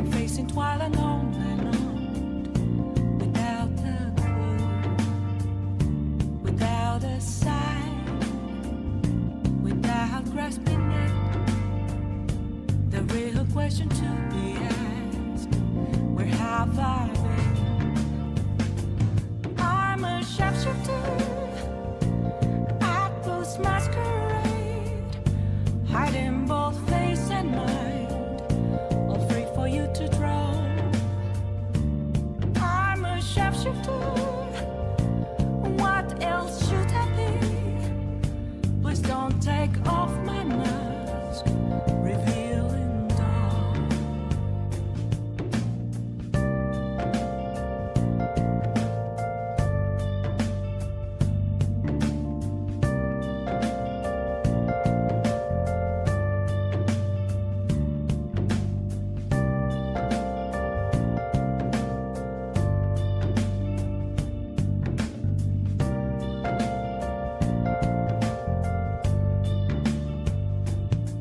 confessing while alone and on, without a clue, without a sign, without grasping it. The real question to be asked: where have I been? I'm a sharpshooter at Post Masquerade, hiding both face and mind, all free for you to draw. I'm a sharpshooter. What else should I be? Please don't take off my mask, revealing dawn.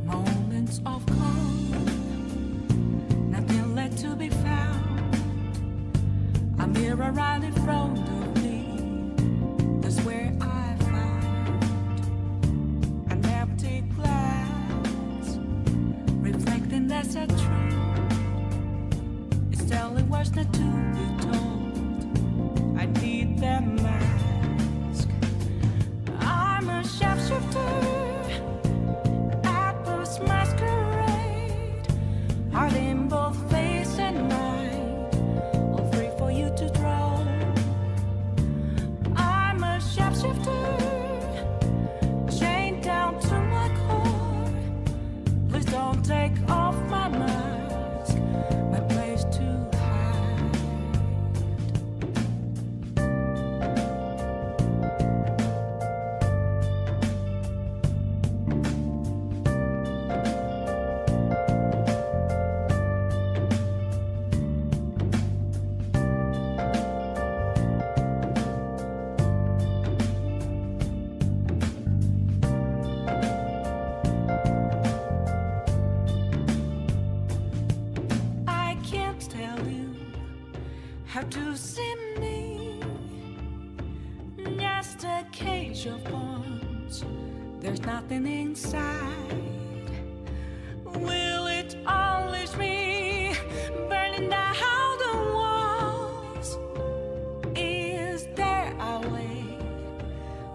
Moments of calm, nothing left to be found. A mirror right in front of me, that's where I found an empty glass, reflecting that's a truth. It's telling what's not to be told. I need that mask. I'm a sharpshooter at Post Masquerade, hiding both face and mind, all free for you to draw. I'm a sharpshooter, chained down to my core. Please don't take off my mask, my place to hide. I can't tell you how to see me, just a cage of bones. There's nothing inside. Will it unleash me, burning down the walls? Is there a way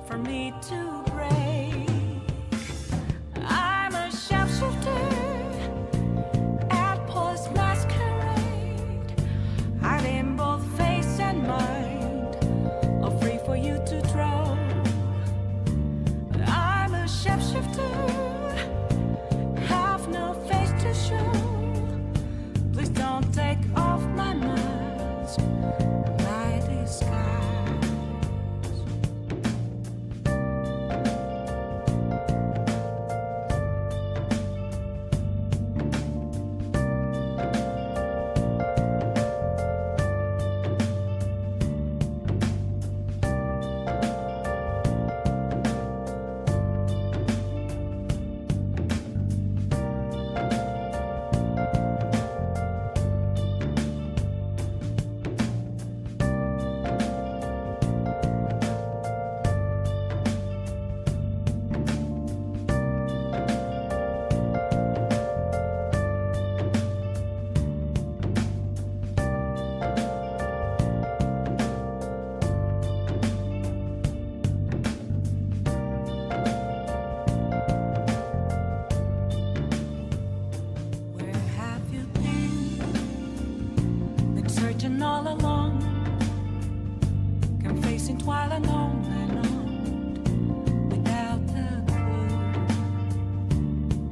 for me to break? I'm a sharpshooter at Post Masquerade, hiding both face and mind, all free for you to draw. I'm a sharpshooter, have no face to show. Please don't take off my mask, my disguise. Where have you been searching all along, confessing while alone and on, without a clue,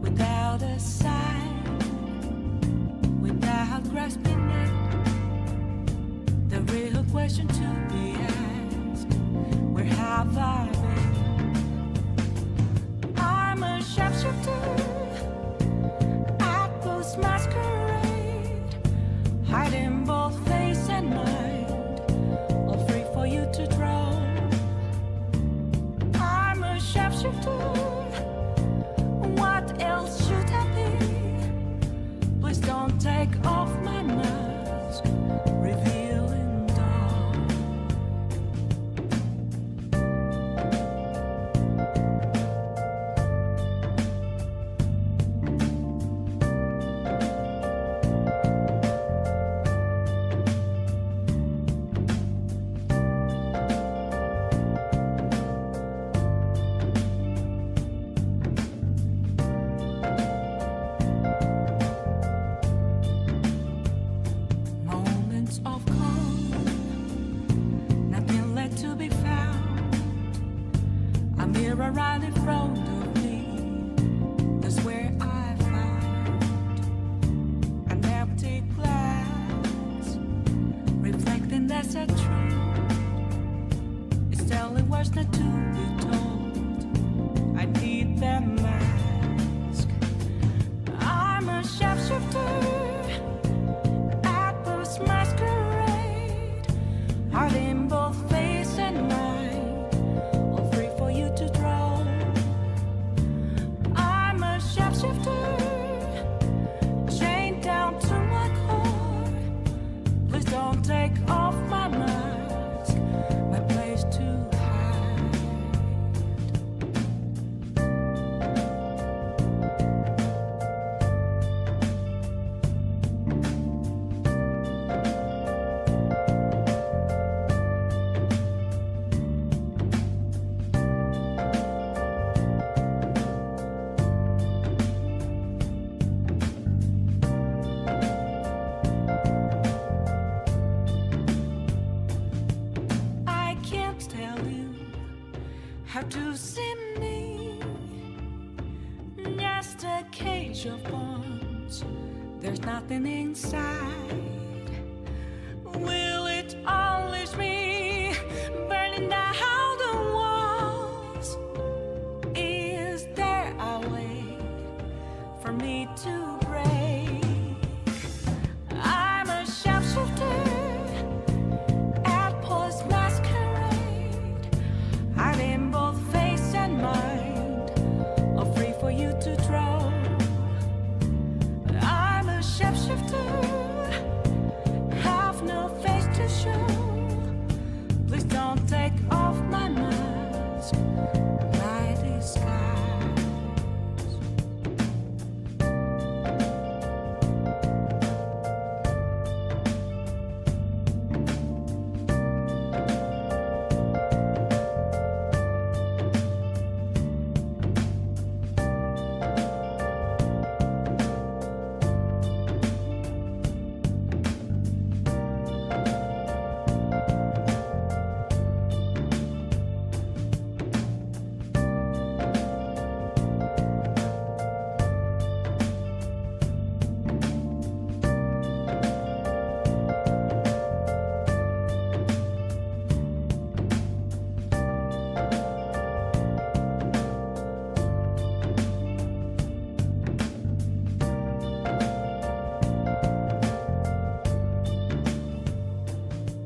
without a sign, without grasping it. The real question to be asked: where have I been? I'm a sharpshooter at Post Masquerade, hiding both face and mind, all free for you to draw. I'm a sharpshooter. What else should I be? Please don't take off my right in front of me. That's where I found an empty glass, reflecting that's a truth. It's telling words not to be told. I need that mask. I'm a shapeshifter at this masquerade, heart in both face and mind, all free for you to draw. I'm a shapeshifter, chained down to my core. Please don't take off my mask, my place to hide. I can't tell you how to see me. Just a cage of bones. There's nothing inside. Will it unleash me, burning down the walls? Is there a way for me to break? I'm a shapeshifter at Paul's masquerade, hiding both face and mind, all free for you to draw. I'm a shapeshifter, have no face to show. Please don't take off my mask, my disguise.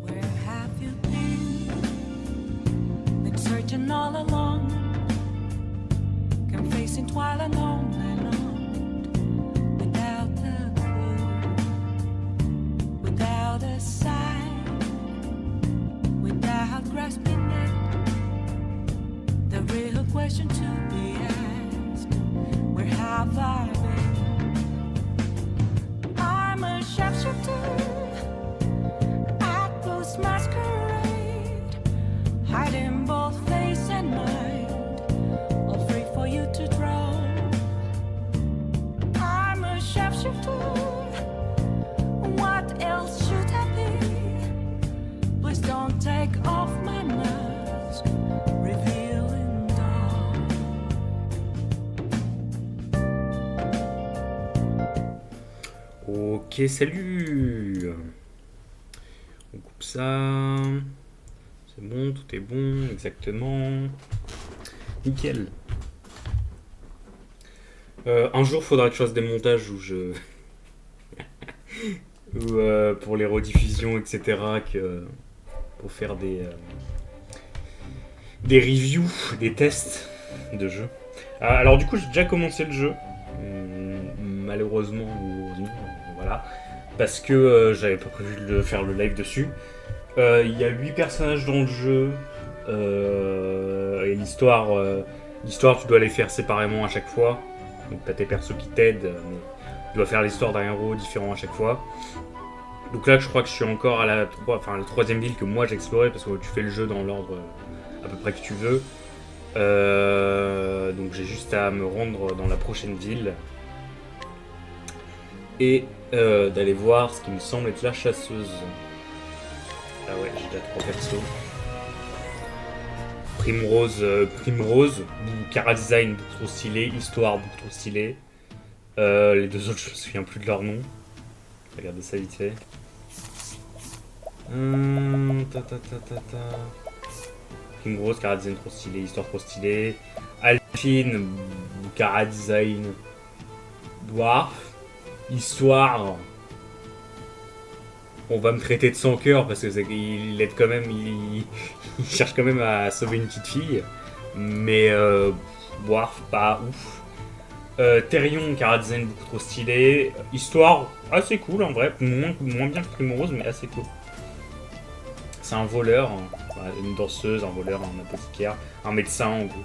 Where have you been? Been searching all along, confessing twilight on and on, without a clue, without a sign, without grasping it. The real question to be asked: where have I been? I'm a shapeshifter at Blue's masquerade, hiding both face and mind, all free for you to draw. I'm a shapeshifter, what else should I be? Please don't take off my mask, revealing dark. Ok, salut. On coupe ça. C'est bon, tout est bon, exactement. Nickel. Un jour, faudra que je fasse des montages où je... ou, pour les rediffusions, etc. Pour faire des reviews, des tests de jeux. Alors du coup, j'ai déjà commencé le jeu. Malheureusement, ou non, voilà. Parce que j'avais pas prévu de faire le live dessus. Il y a 8 personnages dans le jeu. Et l'histoire, tu dois les faire séparément à chaque fois. Donc t'as tes persos qui t'aident, mais tu dois faire l'histoire d'un héros différent à chaque fois. Donc là, je crois que je suis encore à la troisième ville que moi j'ai explorée, parce que tu fais le jeu dans l'ordre à peu près que tu veux. Donc j'ai juste à me rendre dans la prochaine ville et d'aller voir ce qui me semble être la chasseuse. Ah ouais, j'ai déjà 3 persos. Primrose, Cara Design beaucoup trop stylé, Histoire beaucoup trop stylé. Les deux autres, je me souviens plus de leur nom. Regardez ça vite fait. Primrose, Cara Design trop stylé, Histoire trop stylé. Alpine, Cara Design, Dwarf, Histoire. On va me traiter de sans cœur parce que il aide quand même, il cherche quand même à sauver une petite fille. Mais Dwarf, pas ouf. Therion, Cara Design beaucoup trop stylé. Histoire, assez cool en vrai. Moins bien que Primrose, mais assez cool. C'est un voleur, une danseuse, un voleur, un apothicaire, un médecin en gros.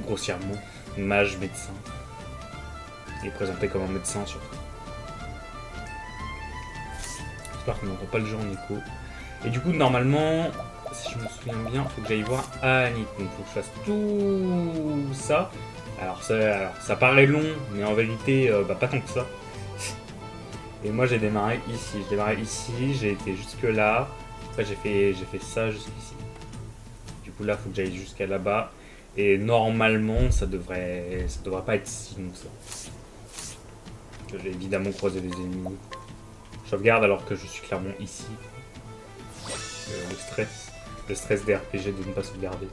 Grossièrement. Mage, médecin. Il est présenté comme un médecin surtout. J'espère qu'on n'entend pas le jeu en écho. Et du coup, normalement, si je me souviens bien, il faut que j'aille voir Annie. Donc il faut que je fasse tout ça. Alors ça paraît long, mais en vérité, pas tant que ça. Et moi j'ai démarré ici. J'ai démarré ici, j'ai été jusque là. Après j'ai fait ça jusqu'ici. Du coup là, il faut que j'aille jusqu'à là-bas. Et normalement, ça devrait pas être si long que ça. J'ai évidemment croisé des ennemis. Je sauvegarde alors que je suis clairement ici. Le stress des RPG de ne pas sauvegarder.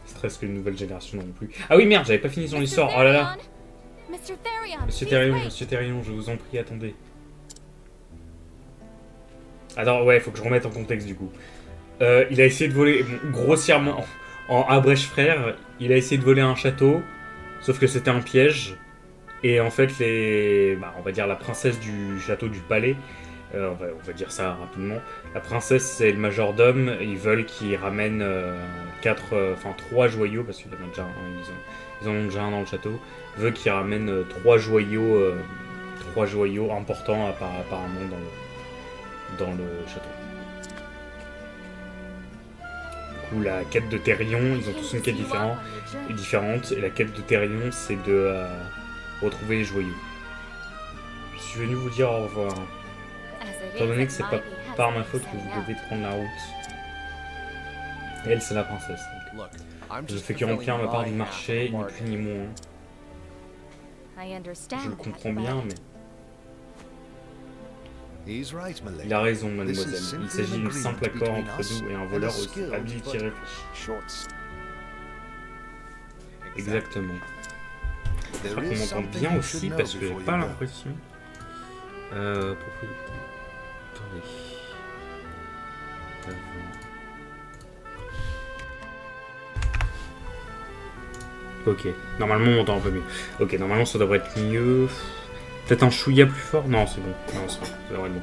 Stress que une nouvelle génération non plus. Ah oui merde, j'avais pas fini son histoire. Oh là là. Monsieur Therion, je vous en prie, attendez. Attends, ouais, faut que je remette en contexte du coup. Il a essayé de voler, grossièrement, en Abrèche frère, il a essayé de voler un château, sauf que c'était un piège. Et en fait, on va dire la princesse du château du palais, on va dire ça rapidement. La princesse et le majordome, ils veulent qu'il ramène 3 joyaux, parce qu'il y en a déjà un, ils en ont déjà un dans le château, veut qu'il ramène 3 joyaux importants apparemment dans le château. Du coup, la quête de Therion, ils ont tous une quête différente, et la quête de Therion, c'est de retrouver les joyaux. Je suis venu vous dire au revoir. Étant donné que c'est pas par ma faute que vous devez prendre la route. Et elle, c'est la princesse. Je ne fais que remplir ma part du marché, ni plus ni moins. Je le comprends bien, mais... Il a raison, mademoiselle. Il s'agit d'un simple accord entre nous et un voleur aussi habile qui réfléchit. Exactement. J'espère qu'on m'entend bien aussi, parce que j'ai pas l'impression... Attendez. Ok, normalement on entend un peu mieux. Ok, normalement ça devrait être mieux. Peut-être un chouïa plus fort. Non, c'est bon. Non, c'est bon. Ça devrait être bon.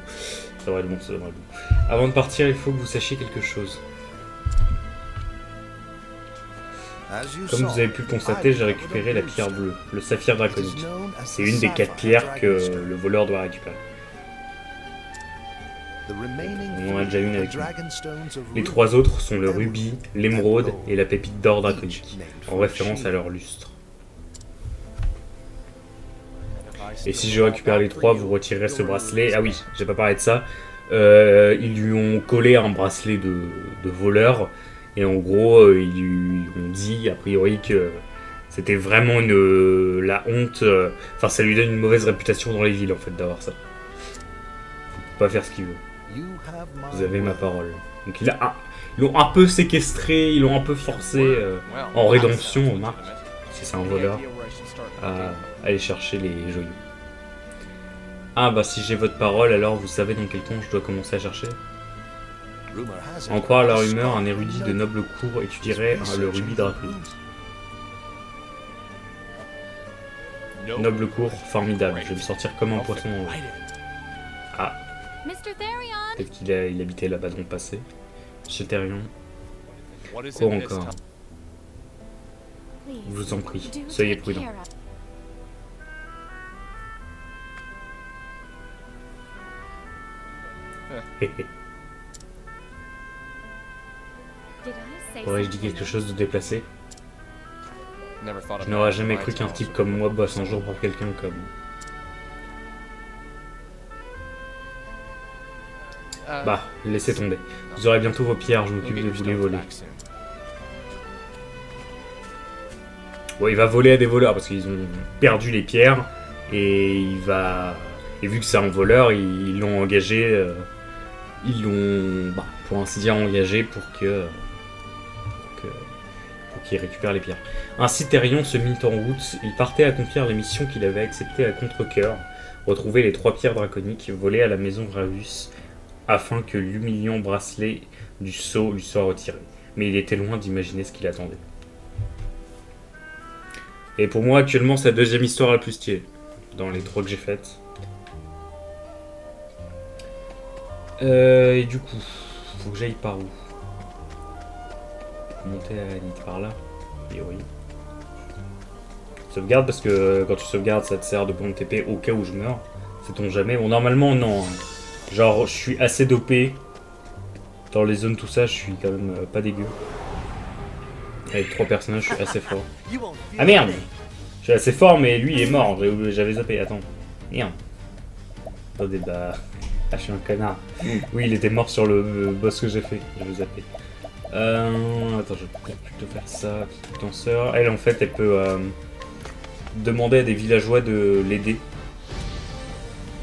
Ça devrait être bon. Avant de partir, il faut que vous sachiez quelque chose. Comme vous avez pu le constater, j'ai récupéré la pierre bleue, le saphir draconique. C'est une des 4 pierres que le voleur doit récupérer. On en a déjà une avec nous. Les 3 autres sont le rubis, l'émeraude et la pépite d'or draconique, en référence à leur lustre. Et si je récupère les 3, vous retirerez ce bracelet. Ah oui, j'ai pas parlé de ça. Ils lui ont collé un bracelet de voleur. Et en gros, ils lui ont dit, a priori, que c'était vraiment la honte. Enfin, ça lui donne une mauvaise réputation dans les villes, en fait, d'avoir ça. Faut pas faire ce qu'il veut. Vous avez ma parole. Donc ils l'ont un peu séquestré, ils l'ont un peu forcé en rédemption, on remarque, si c'est un voleur, à aller chercher les joyaux. Ah bah si j'ai votre parole, alors vous savez dans quel temps je dois commencer à chercher. En croire à leur humeur, un érudit de noble cour étudierait le rubis draconique. Noble cour, formidable, je vais me sortir comme un poisson en l'eau. Ah, peut-être qu'il habitait là-bas dans le passé. Monsieur Therion. Quoi encore? Je vous en prie, soyez prudent. Aurais-je dit quelque chose de déplacé? Je n'aurais jamais cru qu'un type comme moi bosse un jour pour quelqu'un comme... Bah, laissez tomber. Vous aurez bientôt vos pierres, je m'occupe de vous les voler. Bon, il va voler à des voleurs parce qu'ils ont perdu les pierres et il va. Et vu que c'est un voleur, ils l'ont engagé. Ils l'ont, bah, pour ainsi dire, engagé pour qu'il récupère les pierres. Ainsi, Thérion se mit en route. Il partait accomplir les missions qu'il avait acceptées à contre-cœur. Retrouver les 3 pierres draconiques volées à la maison Graus afin que l'humiliant bracelet du sceau lui soit retiré. Mais il était loin d'imaginer ce qu'il attendait. Et pour moi, actuellement, c'est la deuxième histoire la plus stylée dans les 3 que j'ai faites. Et du coup, faut que j'aille par où? Monter à la limite par là. Et oui. Sauvegarde parce que quand tu sauvegardes, ça te sert de point de TP au cas où je meurs. Sait-on jamais. Bon, normalement, non. Hein. Genre, je suis assez dopé. Dans les zones, tout ça, je suis quand même pas dégueu. Avec 3 personnages, je suis assez fort. Ah merde! Je suis assez fort, mais lui il est mort. J'avais zappé. Attends. Merde. Attendez, bah. Ah, je suis un connard. Oui, il était mort sur le boss que j'ai fait. J'avais zappé. Attends, je vais peut-être plutôt faire ça. Petite danseur. Elle, en fait, elle peut demander à des villageois de l'aider.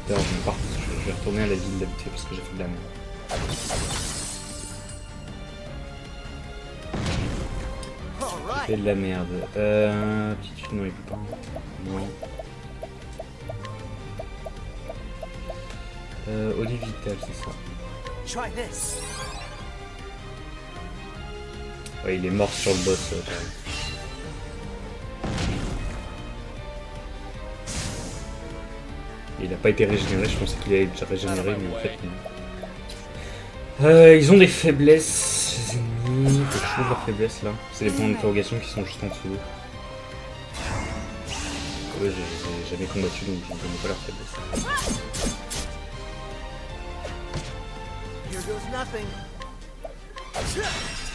D'ailleurs, je vais retourner à la ville d'habitude parce que j'ai fait de la merde. J'ai fait de la merde. Petite, non, il peut pas. Non. Olive Vital, c'est ça. Ouais, il est mort sur le boss. Il a pas été régénéré, je pensais qu'il allait déjà régénéré, mais en fait non. Ils ont des faiblesses, les ennemis. Faut que je trouve leurs faiblesses là. C'est les points d'interrogation qui sont juste en dessous. Ouais, j'ai jamais combattu donc je ne connais pas leurs faiblesses.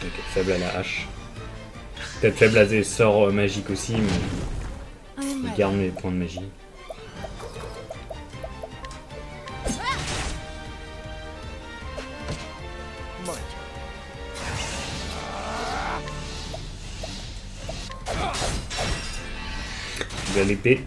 Ok, faible à la hache. Peut-être faible à des sorts magiques aussi, mais je garde mes points de magie. De l'épée.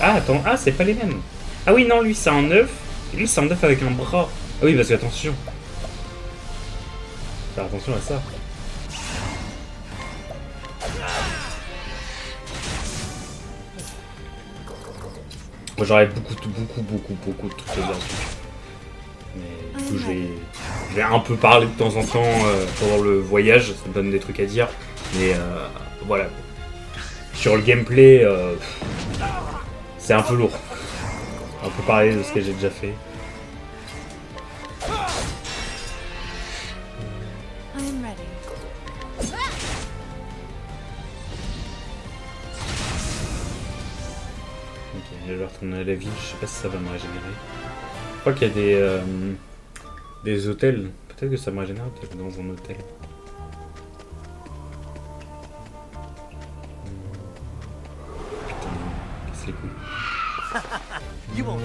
Ah, attends, ah, c'est pas les mêmes. Ah oui, non, lui c'est un œuf. Et lui c'est un œuf avec un bras. Ah oui, parce que attention. Faire attention à ça. Moi j'aurais beaucoup de trucs à dire dessus. Mais du coup je vais un peu parler de temps en temps pendant le voyage, ça me donne des trucs à dire. Mais voilà. Sur le gameplay, c'est un peu lourd. On peut parler de ce que j'ai déjà fait. Ok, je vais retourner à la ville, je sais pas si ça va me régénérer. Je crois qu'il y a des hôtels. Peut-être que ça me régénère peut-être dans un hôtel. Putain, casse les couilles.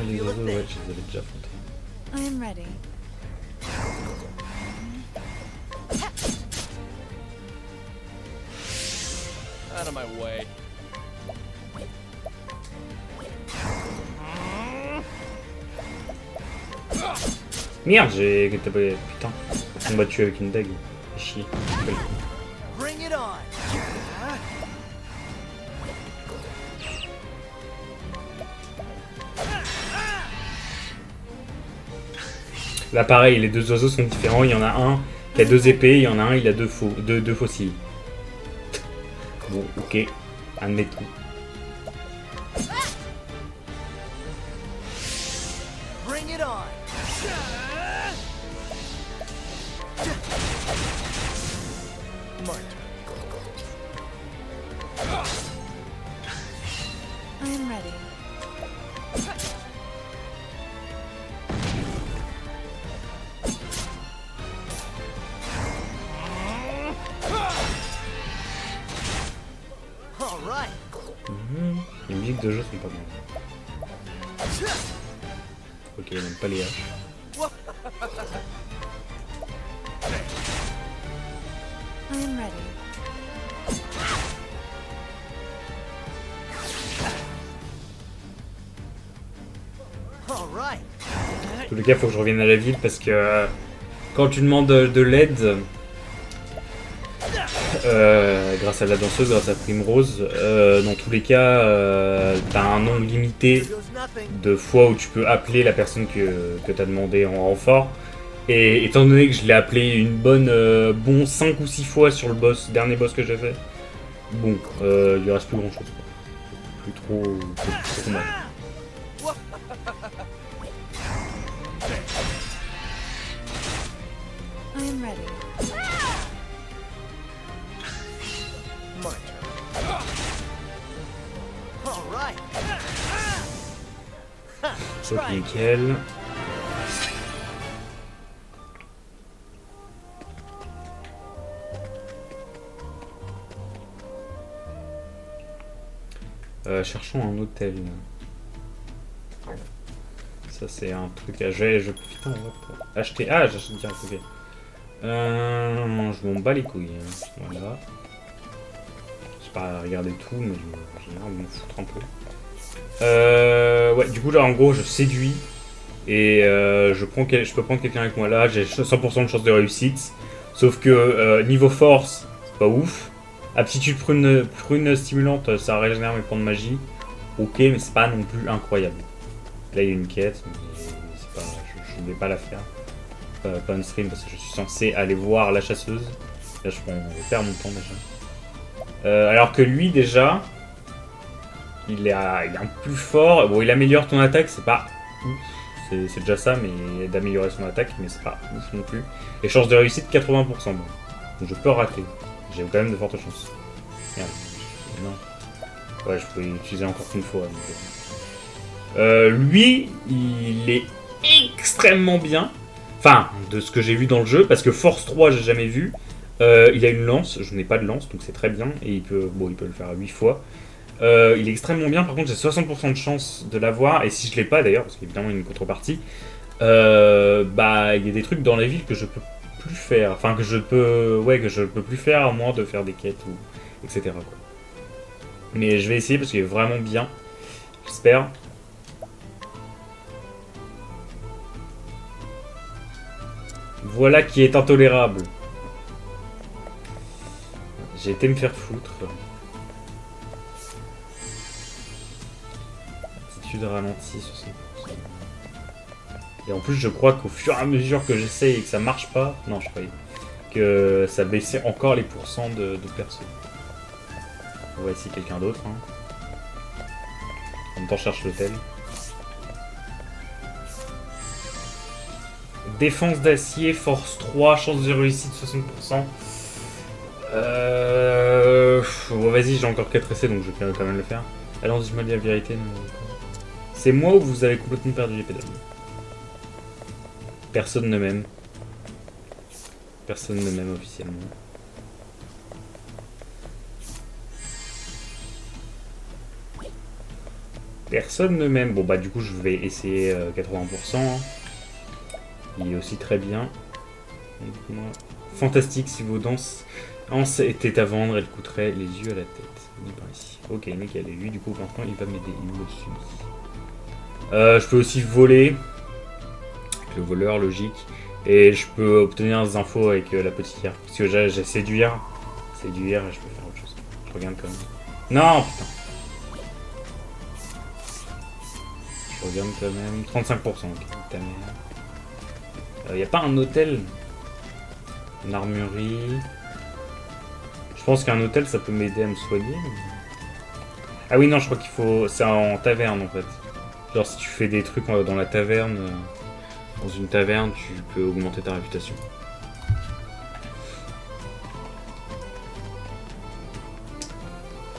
Les oiseaux, ouais, je les avais déjà affrontés. I am ready. Out of my way. Merde, j'ai tapé. Putain, combattu avec une dague. Chier. Bring it on. Là, pareil, les deux oiseaux sont différents. Il y en a un qui a 2 épées, il y en a un, il a deux fossiles. Bon, ok, admettons. Bring it on. I am ready. musiques de jeu sont pas mal. Ok, il n'aime pas les haches. I am ready. All right. En tous les cas, faut que je revienne à la ville parce que quand tu demandes de l'aide, grâce à la danseuse, grâce à Primrose, dans tous les cas, t'as un nombre limité Here goes nothing. de fois où tu peux appeler la personne que t'as demandé en renfort. Et étant donné que je l'ai appelé une bonne 5 ou 6 fois sur le dernier boss que j'ai fait, bon, il lui reste plus grand chose. Plus trop mal. I am ready. My turn. All right. Donc Try. nickel. Cherchons un hôtel. Ça c'est un truc à jouer. Putain, on va pas acheter. Ah, j'achète direct, ok. Je m'en bats les couilles. Hein. Voilà. J'ai pas regardé tout, mais en général, m'en foutre un peu. Ouais, du coup, là, en gros, je séduis. Et je peux prendre quelqu'un avec moi. Là, j'ai 100% de chance de réussite. Sauf que niveau force, c'est pas ouf. Aptitude prune stimulante, ça régénère mes points de magie. Ok, mais c'est pas non plus incroyable. Là, il y a une quête, mais c'est pas, je ne vais pas la faire. Pas on stream parce que je suis censé aller voir la chasseuse. Là, je perds mon temps déjà. Alors que lui, déjà, il est un peu plus fort. Bon, il améliore ton attaque, c'est pas ouf. C'est déjà ça, mais d'améliorer son attaque, mais c'est pas ouf non plus. Et chance de réussite 80%. Bon. Donc je peux rater. J'ai quand même de fortes chances. Merde. Non. Ouais, je peux l'utiliser encore qu'une fois. Donc... lui, il est extrêmement bien. Enfin, de ce que j'ai vu dans le jeu, parce que Force 3, j'ai jamais vu. Il a une lance, je n'ai pas de lance, donc c'est très bien. Et il peut le faire 8 fois. Il est extrêmement bien, par contre j'ai 60% de chance de l'avoir, et si je l'ai pas d'ailleurs, parce qu'évidemment il y a une contrepartie, bah il y a des trucs dans la ville que je peux plus faire, enfin que je peux plus faire à moins de faire des quêtes ou etc. quoi. Mais je vais essayer parce qu'il est vraiment bien, j'espère. Voilà qui est intolérable. J'ai été me faire foutre. Attitude ralentie 60%. Et en plus je crois qu'au fur et à mesure que j'essaye et que ça marche pas, non je croyais que ça baissait encore les pourcents de perso. On va essayer quelqu'un d'autre. Hein. En même temps je cherche l'hôtel. Défense d'acier, force 3, chance de réussite 60%. Bon, vas-y, j'ai encore 4 essais donc je vais quand même le faire. Allons, dis-moi la vérité. C'est moi ou vous avez complètement perdu les pédales? Personne ne m'aime. Personne ne m'aime officiellement. Personne ne m'aime. Bon bah du coup je vais essayer 80%. Hein. Il est aussi très bien. Fantastique si vos danses étaient à vendre, elle coûterait les yeux à la tête. Ni par ici. Ok, nickel. Et lui du coup maintenant il va m'aider. Il me suit. Je peux aussi voler. Avec le voleur, logique. Et je peux obtenir des infos avec l'apothicaire. Parce que j'ai séduire. Séduire et je peux faire autre chose. Je regarde quand même. Non, putain. Je regarde quand même. 35%. Ok, ta mère. Y a pas un hôtel? Une armurerie. Je pense qu'un hôtel ça peut m'aider à me soigner. Ah oui, non, je crois qu'il faut. C'est en taverne en fait. Genre, si tu fais des trucs dans la taverne. Dans une taverne, tu peux augmenter ta réputation.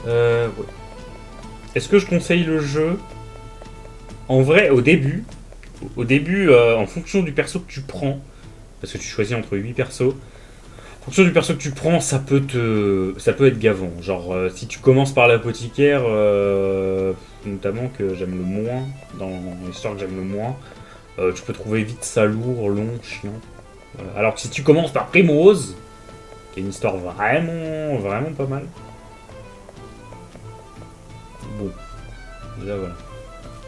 Ouais. Est-ce que je conseille le jeu? En vrai, au début, en fonction du perso que tu prends, parce que tu choisis entre 8 persos, en fonction du perso que tu prends, ça peut être gavant. Genre, si tu commences par l'apothicaire, notamment que j'aime le moins, dans l'histoire que j'aime le moins, tu peux trouver vite ça lourd, long, chiant. Alors que si tu commences par Primrose, qui est une histoire vraiment pas mal. Bon, déjà voilà.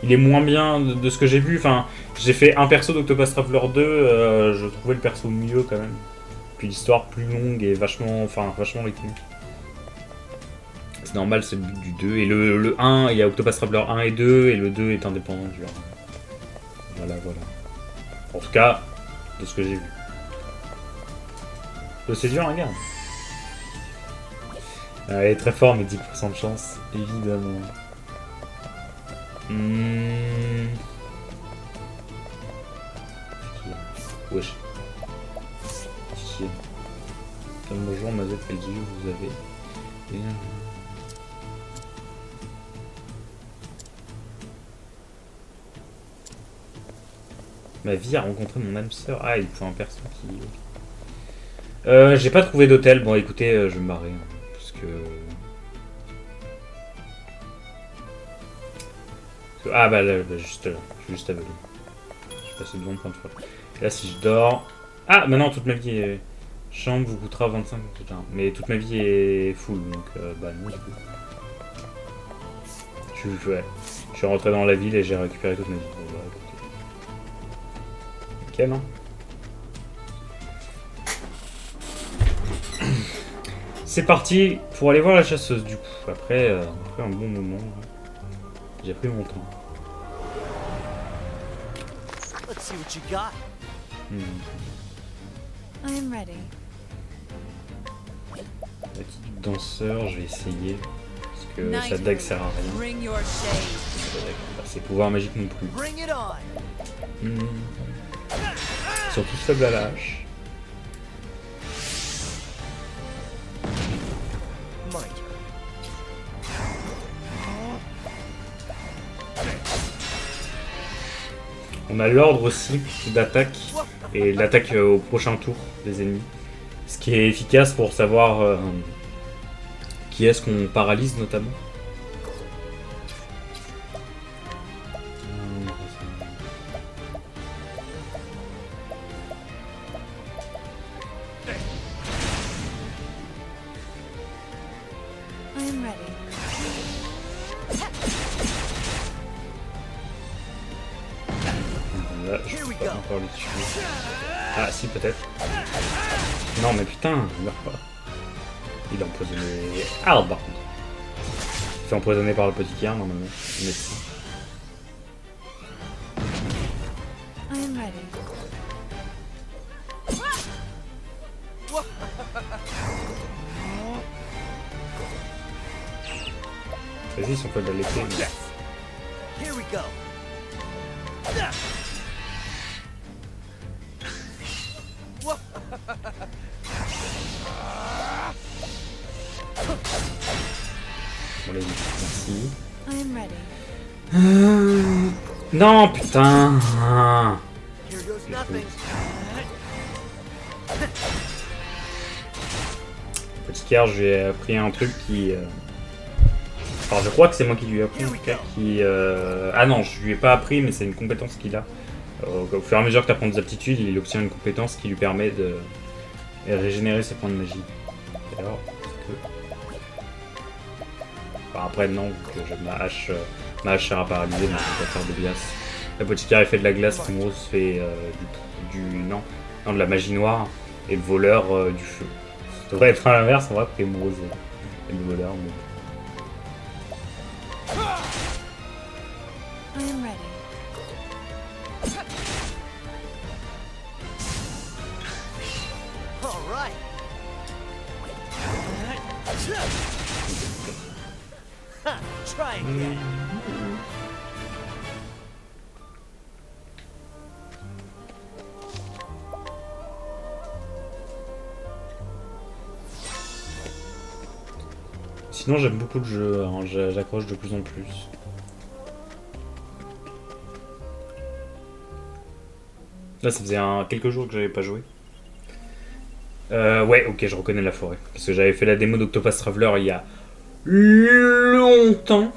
Il est moins bien de ce que j'ai vu. Enfin, j'ai fait un perso d'Octopath Traveler 2, je trouvais le perso mieux quand même. Puis l'histoire plus longue et vachement rythmée. C'est normal, c'est le but du 2. Et le 1, il y a Octopath Traveler 1 et 2, et le 2 est indépendant du 1. Voilà. En tout cas, de ce que j'ai vu. C'est dur, regarde. Elle est très fort, mais 10% de chance, évidemment. Wesh. Bonjour, Mazette Feldieu, vous avez... Ma vie a rencontré mon âme sœur. Ah, il faut un perso qui... j'ai pas trouvé d'hôtel. Bon, écoutez, je vais me barrer. Parce que... Ah, bah là, juste là. Je suis juste aveuglé. Je suis passé devant plein de fois. Et là, si je dors... Ah, maintenant, toute ma vie est... Chambre vous coûtera 25, etc. Mais toute ma vie est full, donc bah non, du coup. Je suis rentré dans la ville et j'ai récupéré toute ma vie. Bon, bah, écoutez. Nickel, hein. C'est parti pour aller voir la chasseuse, du coup. Après un bon moment, j'ai pris mon temps. Let's see what you got. I am ready. Attitude danseur, je vais essayer. Parce que sa dague sert à rien. Bring your shade. Pas ses pouvoirs magiques non plus. Bring it on. Ils sont tous faibles à la hache. My turn. On a l'ordre aussi d'attaque et l'attaque au prochain tour des ennemis. Ce qui est efficace pour savoir qui est-ce qu'on paralyse notamment. I am ready. Là, je peux pas encore les tuer. Ah si, peut-être. Non mais putain, il meurt pas. Il est empoisonné. Ah, par contre. Il fait empoisonner par le l'apothicaire normalement. Le médecin. I am ready. Vas-y, ils sont pas de la l'épée. Here we go. Bon, là, merci. I am ready. Non, putain. Here goes nothing. L'apothicaire, j'ai appris un truc qui... Enfin, je crois que c'est moi qui lui ai appris, en tout cas, qui... Ah non, je lui ai pas appris, mais c'est une compétence qu'il a. Au fur et à mesure que tu apprends des aptitudes, il obtient une compétence qui lui permet de régénérer ses points de magie. Et alors, est-ce que... Enfin, après, non, vu que ma hache sera paralysée, donc je peux pas faire de glace. L'apothicaire fait de la glace, Primrose fait non, de la magie noire, et le voleur du feu. Ça devrait être à l'inverse, en vrai, Primrose et le voleur, mais... I am ready. All right. Ha, try again. Sinon, j'aime beaucoup le jeu, hein, j'accroche de plus en plus. Là, ça faisait quelques jours que j'avais pas joué. Ouais, ok, je reconnais la forêt. Parce que j'avais fait la démo d'Octopath Traveler il y a longtemps.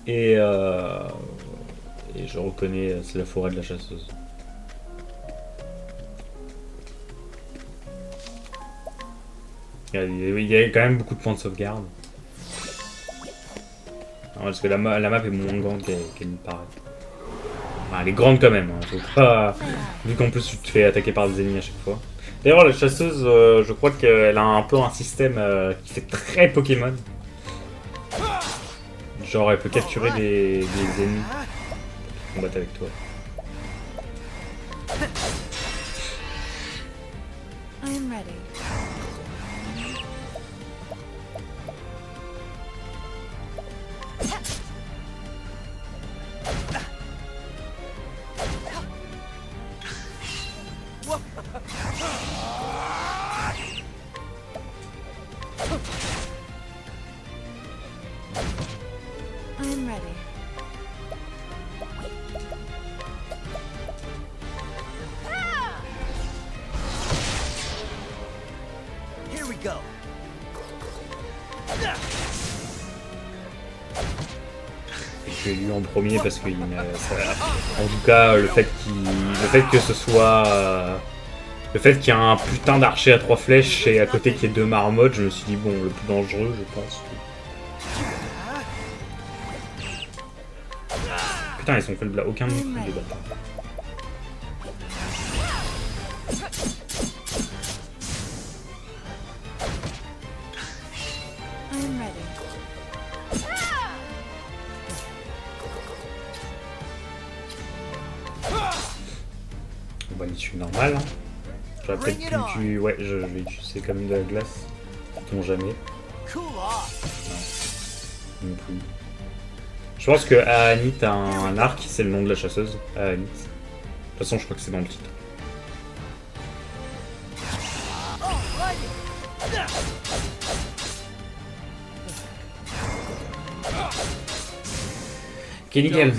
Et, et je reconnais, c'est la forêt de la chasseuse. Il y a quand même beaucoup de points de sauvegarde. Non, parce que la map est moins grande qu'elle me paraît. Enfin, elle est grande quand même, hein. Faut pas... Vu qu'en plus tu te fais attaquer par des ennemis à chaque fois. D'ailleurs, la chasseuse, je crois qu'elle a un peu un système qui fait très Pokémon. Genre, elle peut capturer des ennemis qui combattent avec toi. I am ready. I am ready. Here we go. Et je l'ai lu en premier parce que en tout cas le fait que ce soit le fait qu'il y a un putain d'archer à 3 flèches et à côté qu'il y ait 2 marmottes, je me suis dit bon, le plus dangereux je pense. Putain, ils ont fait le blas, aucun de nous des bâtards. I am ready. On va les tuer normal. Hein. J'aurais peut-être pu tuer. Ouais, je vais utiliser quand même de la glace. Sait-on jamais. Cool off. Non plus. Je pense que Ahanit a un arc, c'est le nom de la chasseuse. Ahanit. De toute façon, je crois que c'est dans le titre. Ok, nickel.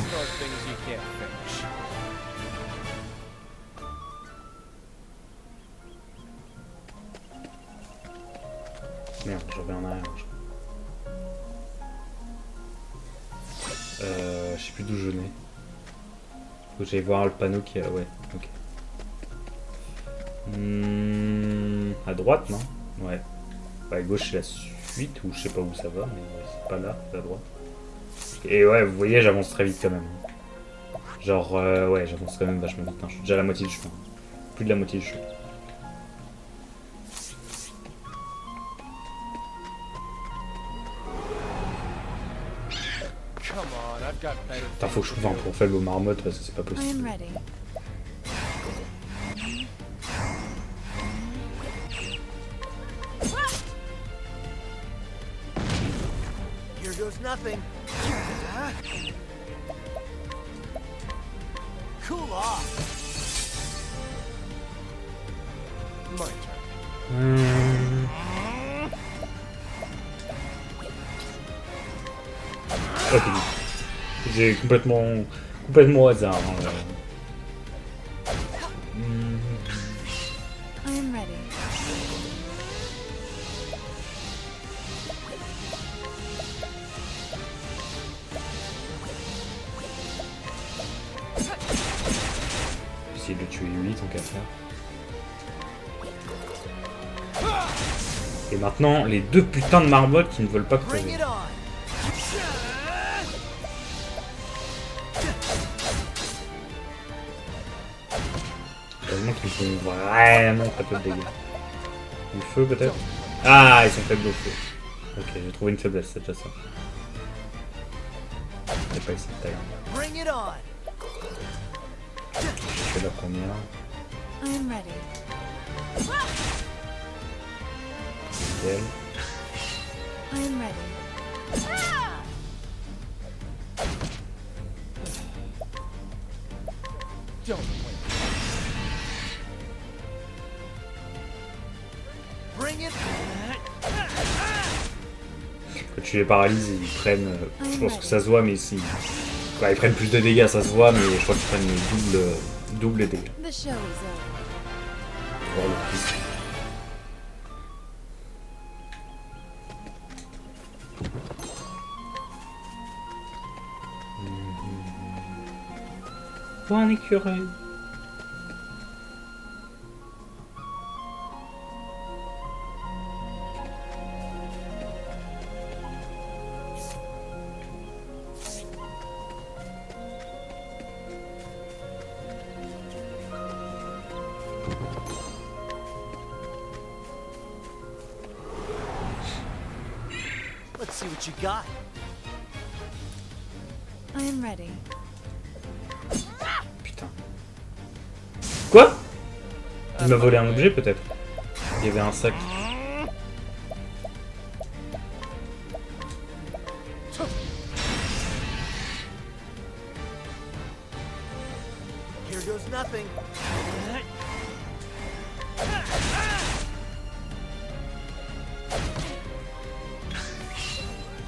Merde, je reviens en arrière. Je sais plus d'où je venais. Faut que j'aille voir le panneau qui a... Ouais, ok. À droite, non? Ouais. Bah, à gauche, c'est la suite, ou je sais pas où ça va, mais c'est pas là, c'est à droite. Et ouais, vous voyez, j'avance très vite quand même. Genre, ouais, j'avance quand même vachement vite. Hein. Je suis déjà à la moitié du chemin. Plus de la moitié du chemin. Putain, faut que je trouve un point faible aux marmottes parce que c'est pas I am possible. ready. Here goes nothing. Cool off. My turn. Ok. J'ai complètement au hasard. Hein, I am ready. Essayer de le tuer 8 en qu'à faire. Et maintenant, les 2 putains de marmottes qui ne veulent pas Bring crever. it on. Heureusement qu'ils font vraiment très peu de dégâts. Du feu peut-être? Ah, ils sont faibles au feu. Ok, j'ai trouvé une faiblesse, c'est déjà ça. C'est pas ici de taille. Bring it on. Je fais la première. I am ready. Nickel. I am ready. Don't wait. Bring it. Quand tu les paralyses, ils prennent. Je pense que ça se voit, mais si. Bah, ils prennent plus de dégâts, ça se voit, mais je crois qu'ils prennent double dégâts. The show is over. Voir le prix. Toi un écureuil. Let's see what you got. I am ready. Putain. Quoi? Il m'a volé un objet peut-être. Il y avait un sac. Here goes nothing.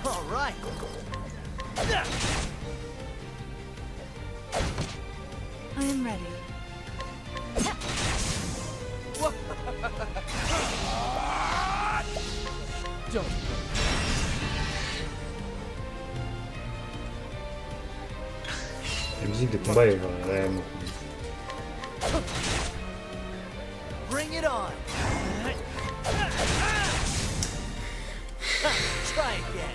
All right. I am ready. Don't. La musique de combat est vraiment cool. Bring it on. Try again.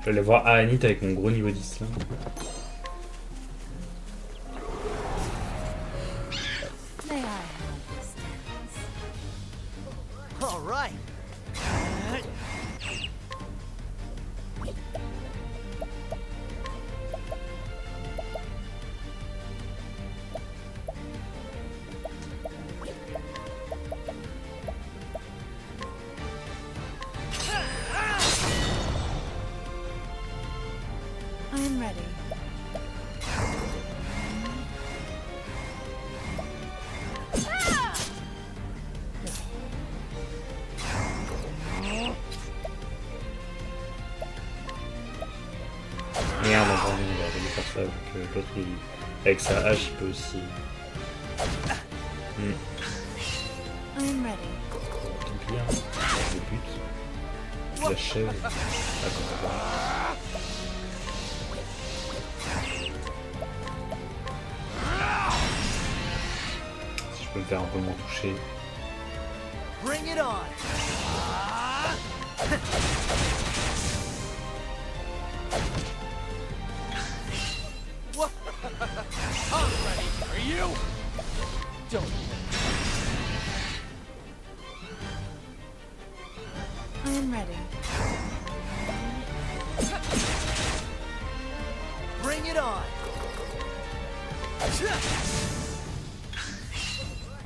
Je vais aller voir Anit avec mon gros niveau 10 là. May I have this dance? All right. I am ready. Merde, encore il a fallu faire ça, donc l'autre avec sa hache il peut aussi. I am ready. Tant pis, hein. Le but. Je l'achève. Attends, si je peux me faire un peu moins toucher. Bring it on. I'm ready. Are you? Don't. I am ready. Bring it on.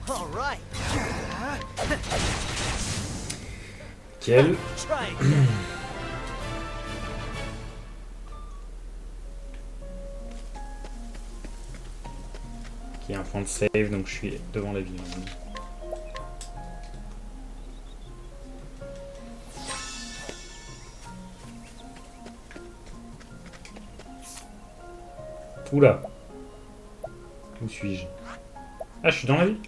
All right. Quel Try again. qui a un point de save, donc je suis devant la ville. Oula. Où suis-je? Ah, je suis dans la ville.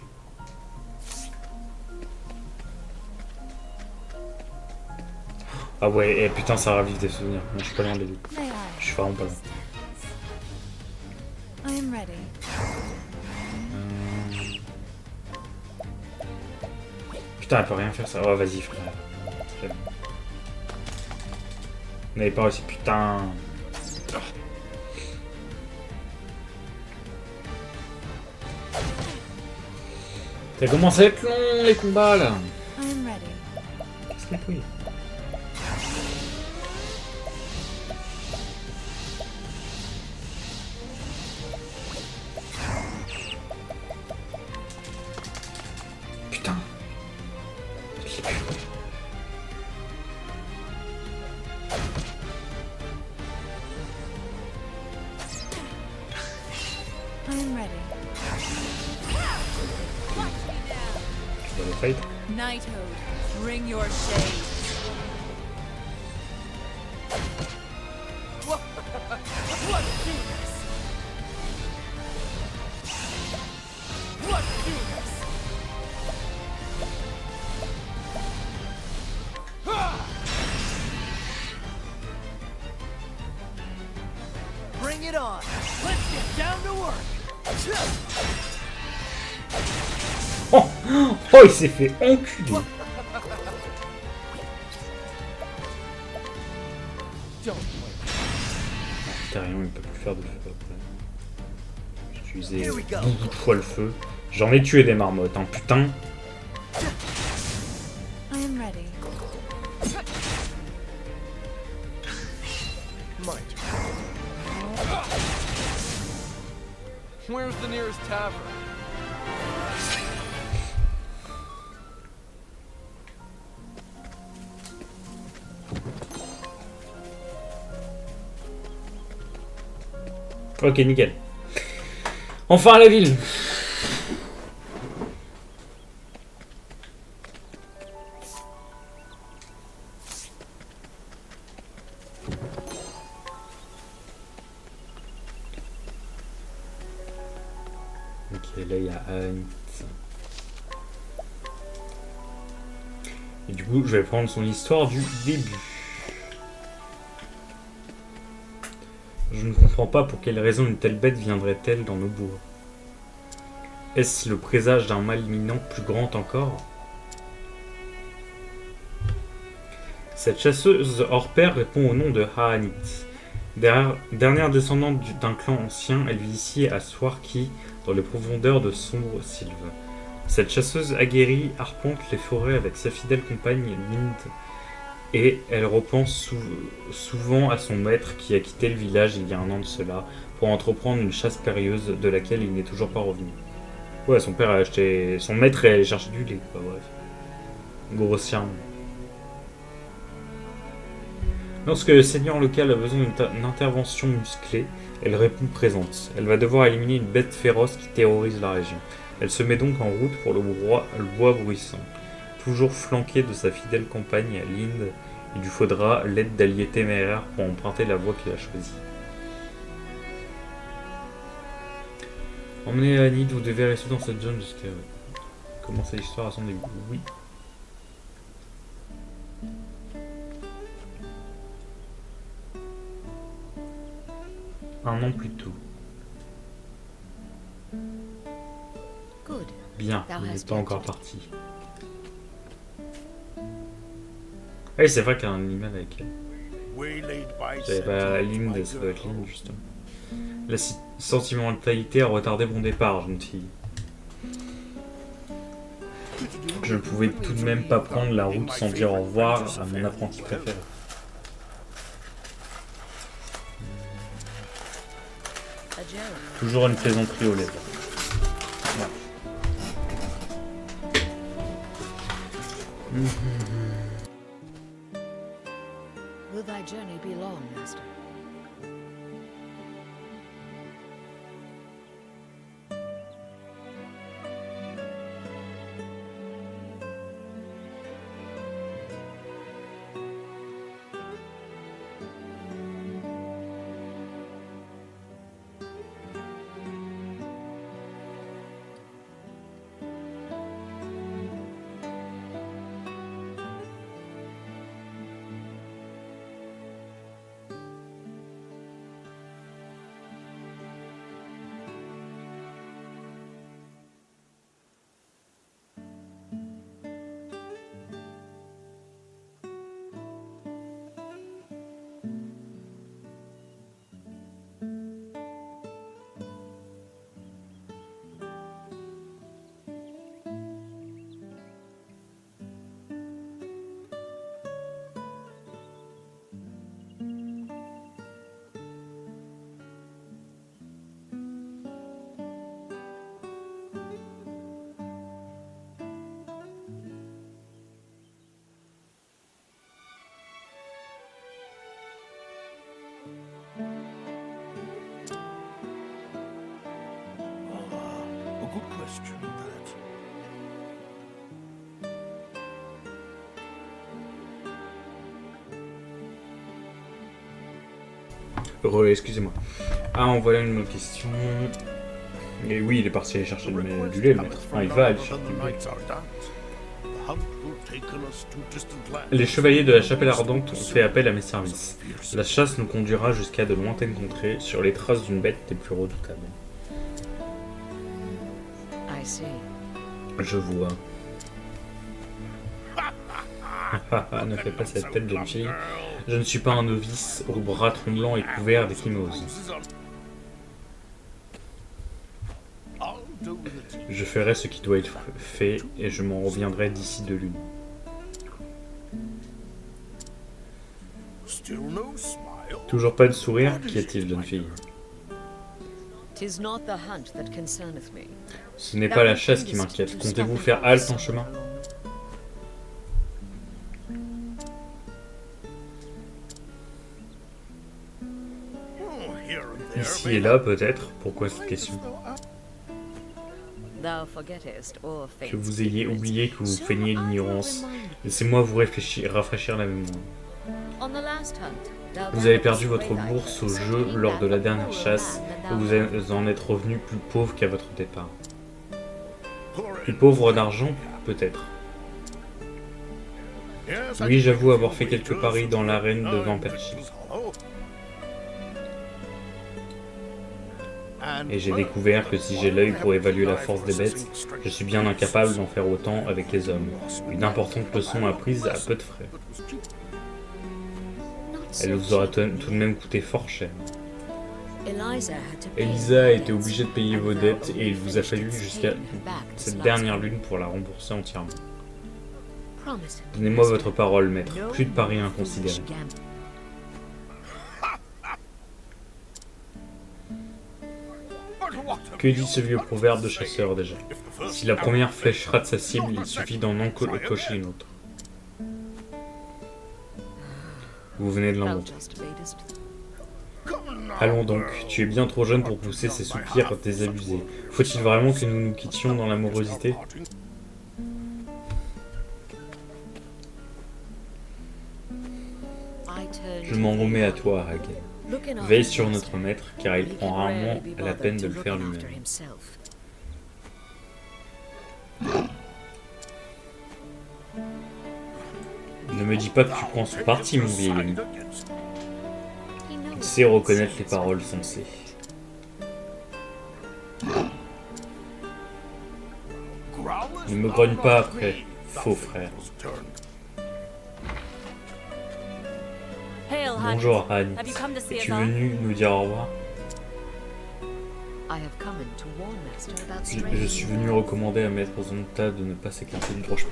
Ah ouais, et putain, ça ravive des souvenirs. Non, je suis pas loin de la ville. May I Je suis vraiment pas loin. I am ready. Putain, elle peut rien faire ça. Oh, vas-y, frère. Très bien. On n'avait pas réussi, putain. Ça commence à être long, les combats, là. I am ready. Qu'est-ce qu'il faut? Putain. Je sais plus. I am ready. Je dois le fight. Knighthood, bring your shade. What genius! What genius! Bring it on. Let's get down to work. Oh, oh, il s'est fait enculer. Don't Thérion, il peut plus faire de feu après. J'ai utilisé Here we go. beaucoup de fois le feu. J'en ai tué des marmottes, hein, putain. I am ready. My turn. Where's the nearest tavern? Ok, nickel. Enfin la ville. Ok, là il y a Anit. Et du coup, je vais prendre son histoire du début. Je ne comprends pas pour quelle raison une telle bête viendrait-elle dans nos bois. Est-ce le présage d'un mal imminent plus grand encore? Cette chasseuse hors pair répond au nom de Haanit. Dernière descendante d'un clan ancien, elle vit ici à Swarki, dans les profondeurs de sombres sylves. Cette chasseuse aguerrie arpente les forêts avec sa fidèle compagne Lind, et elle repense souvent à son maître qui a quitté le village il y a un an de cela pour entreprendre une chasse périlleuse de laquelle il n'est toujours pas revenu. Ouais, son père a acheté... Son maître est allé chercher du lait, quoi, bref. Grossièrement. Lorsque le seigneur local a besoin d'une intervention musclée, elle répond présente. Elle va devoir éliminer une bête féroce qui terrorise la région. Elle se met donc en route pour le bois bruissant. Toujours flanquée de sa fidèle compagne, Lind, il lui faudra l'aide d'alliés téméraires pour emprunter la voie qu'il a choisie. Emmenez Anid, vous devez rester dans cette zone jusqu'à... Commencer l'histoire à son début. Oui. Un an plus tôt. Good. Bien, il n'est pas encore parti. Oui, c'est vrai qu'il y a un animal avec elle. J'avais pas Lind, ça doit être Lind, justement. La sentimentalité a retardé mon départ, jeune fille. Je ne pouvais tout de même pas prendre la route sans dire au revoir à mon apprenti préféré. Toujours une plaisanterie aux lèvres. Ouais. Will thy journey be long, master? A good question, that. Excusez-moi. Ah, on voilà une autre question. Et oui, il est parti aller chercher du lait, le maître. Enfin, il va aller chercher du lait. Les chevaliers de la chapelle ardente ont fait appel à mes services. La chasse nous conduira jusqu'à de lointaines contrées, sur les traces d'une bête des plus redoutables. I see. Je vois. Ne fais pas cette tête, jeune fille. Je ne suis pas un novice aux bras tremblants et couverts d'échymose. Je ferai ce qui doit être fait et je m'en reviendrai d'ici 2 lunes. Toujours pas de sourire? Qu'y a-t-il, jeune fille? 'Tis not the hunt that concerneth me. Ce n'est pas la chasse qui m'inquiète. Comptez-vous faire halte en chemin? Ici et là, peut-être. Pourquoi cette question? Thou forgettest all things. Que vous ayez oublié que vous feigniez l'ignorance. Laissez-moi vous rafraîchir la mémoire. On the last hunt, thou Vous avez perdu gavest votre away thy bourse au goods, jeu being lors de la back dernière poorer chasse man et than thou vous en êtes revenu plus pauvre qu'à votre départ. Plus pauvre d'argent, peut-être. Oui, j'avoue avoir fait quelques paris dans l'arène de Vamperchi. Et j'ai découvert que si j'ai l'œil pour évaluer la force des bêtes, je suis bien incapable d'en faire autant avec les hommes. Une importante leçon apprise à peu de frais. Elle vous aura tout de même coûté fort cher. Elisa a été obligée de payer vos dettes et il vous a fallu jusqu'à cette dernière lune pour la rembourser entièrement. Donnez-moi votre parole, maître. Plus de paris inconsidérés. Que dit ce vieux proverbe de chasseur déjà? Si la première flèche rate sa cible, il suffit d'en cocher une autre. Vous venez de l'inventer. Allons donc, tu es bien trop jeune pour pousser ces soupirs désabusés. Faut-il vraiment que nous nous quittions dans l'amorosité? Je m'en remets à toi, Hagel. Veille sur notre maître, car il prend rarement la peine de le faire lui-même. Ne me dis pas que tu prends ce parti, mon vieil ami. Il sait reconnaître les paroles sensées. Ne me grogne pas après, faux frère. Bonjour, Anne. Es-tu venu nous dire au revoir? Je suis venu recommander à Maître Zonta de ne pas s'écarter du droit chemin.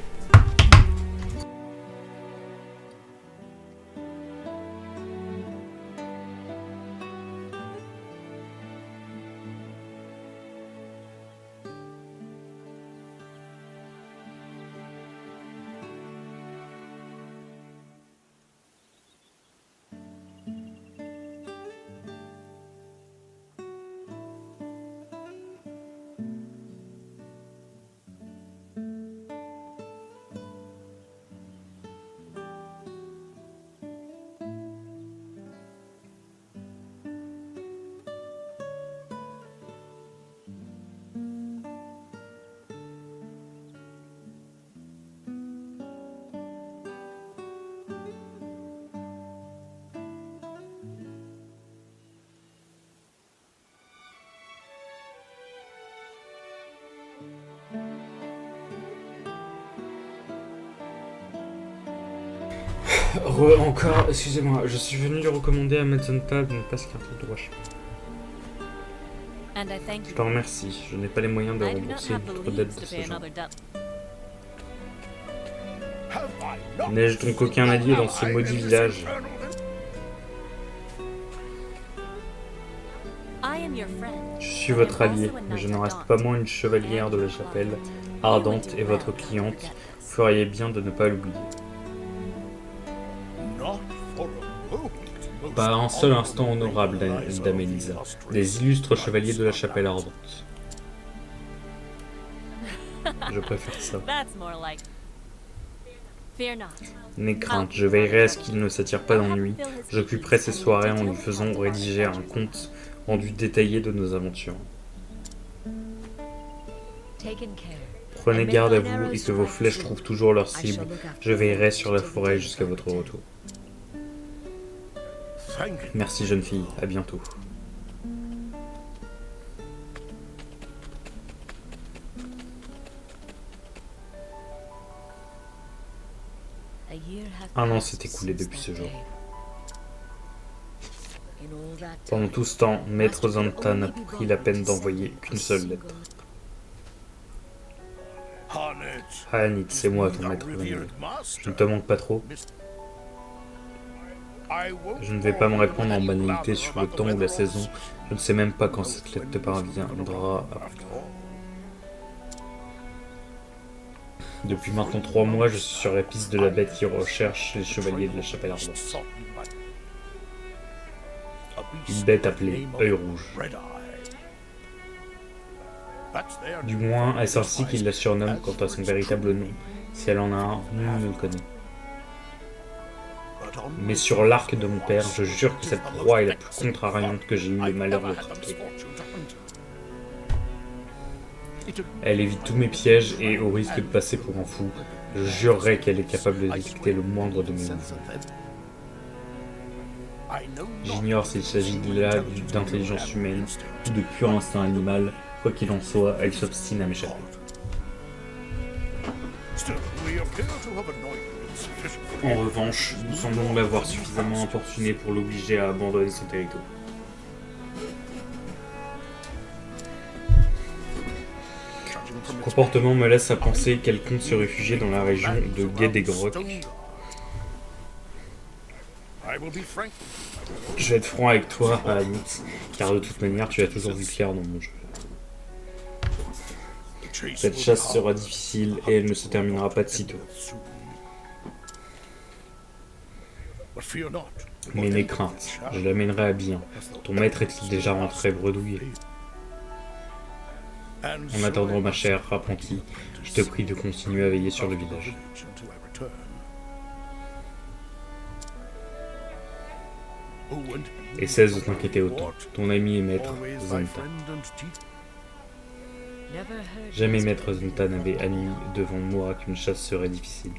Encore, excusez-moi, je suis venu recommander à Maître Zonta de ne pas s'écarter du droit chemin. Je t'en remercie, je n'ai pas les moyens de rembourser notre dette de ce genre. N'ai-je donc aucun allié dans ce maudit village? Je suis votre allié, mais je n'en reste pas moins une chevalière de la chapelle, ardente et votre cliente. Vous feriez bien de ne pas l'oublier. Pas un seul instant honorable, dame Elisa. Des illustres chevaliers de la chapelle ardente. Je préfère ça. N'aie crainte, je veillerai à ce qu'il ne s'attire pas d'ennui. J'occuperai ses soirées en lui faisant rédiger un compte rendu détaillé de nos aventures. Prenez garde à vous et que vos flèches trouvent toujours leur cible. Je veillerai sur la forêt jusqu'à votre retour. Thank you. Merci jeune fille, à bientôt. A year had Un an passed s'est écoulé since depuis that ce jour. day. In all that Pendant time, tout ce temps, Maître Master could Zanta n'a only be pris la bothered peine to d'envoyer send qu'une a seule single lettre. Harnett. Hanit, c'est moi ton maître vénéré. Je ne te manque pas trop. Je ne vais pas me répondre en banalité sur le temps ou la saison. Je ne sais même pas quand cette lettre te parviendra. Depuis maintenant 3 mois, je suis sur la piste de la bête qui recherche les chevaliers de la chapelle ardente. Une bête appelée Œil Rouge. Du moins, est-ce ainsi qu'il la surnomme quant à son véritable nom. Si elle en a un, nul ne le connaît. Mais sur l'arc de mon père, je jure que cette proie est la plus contrariante que j'ai eu le malheur de traquer. Elle évite tous mes pièges et, au risque de passer pour un fou, je jurerais qu'elle est capable de détecter le moindre de mes mouvements. J'ignore s'il s'agit là d'intelligence humaine ou de pur instinct animal. Quoi qu'il en soit, elle s'obstine à m'échapper. En revanche, nous semblons l'avoir suffisamment importuné pour l'obliger à abandonner son territoire. Son comportement me laisse à penser qu'elle compte se réfugier dans la région de Guédégroc. Je vais être franc avec toi, Anit, car de toute manière, tu as toujours vu clair dans mon jeu. Cette chasse sera difficile et elle ne se terminera pas de sitôt. Mais n'aie crainte, je l'amènerai à bien. Ton maître est-il déjà rentré bredouillé? En attendant, ma chère apprentie, je te prie de continuer à veiller sur le village. Et cesse de t'inquiéter autant. Ton ami et maître, Zanta. never heard Jamais his maître Zanta n'avait admis devant moi qu'une chasse serait difficile.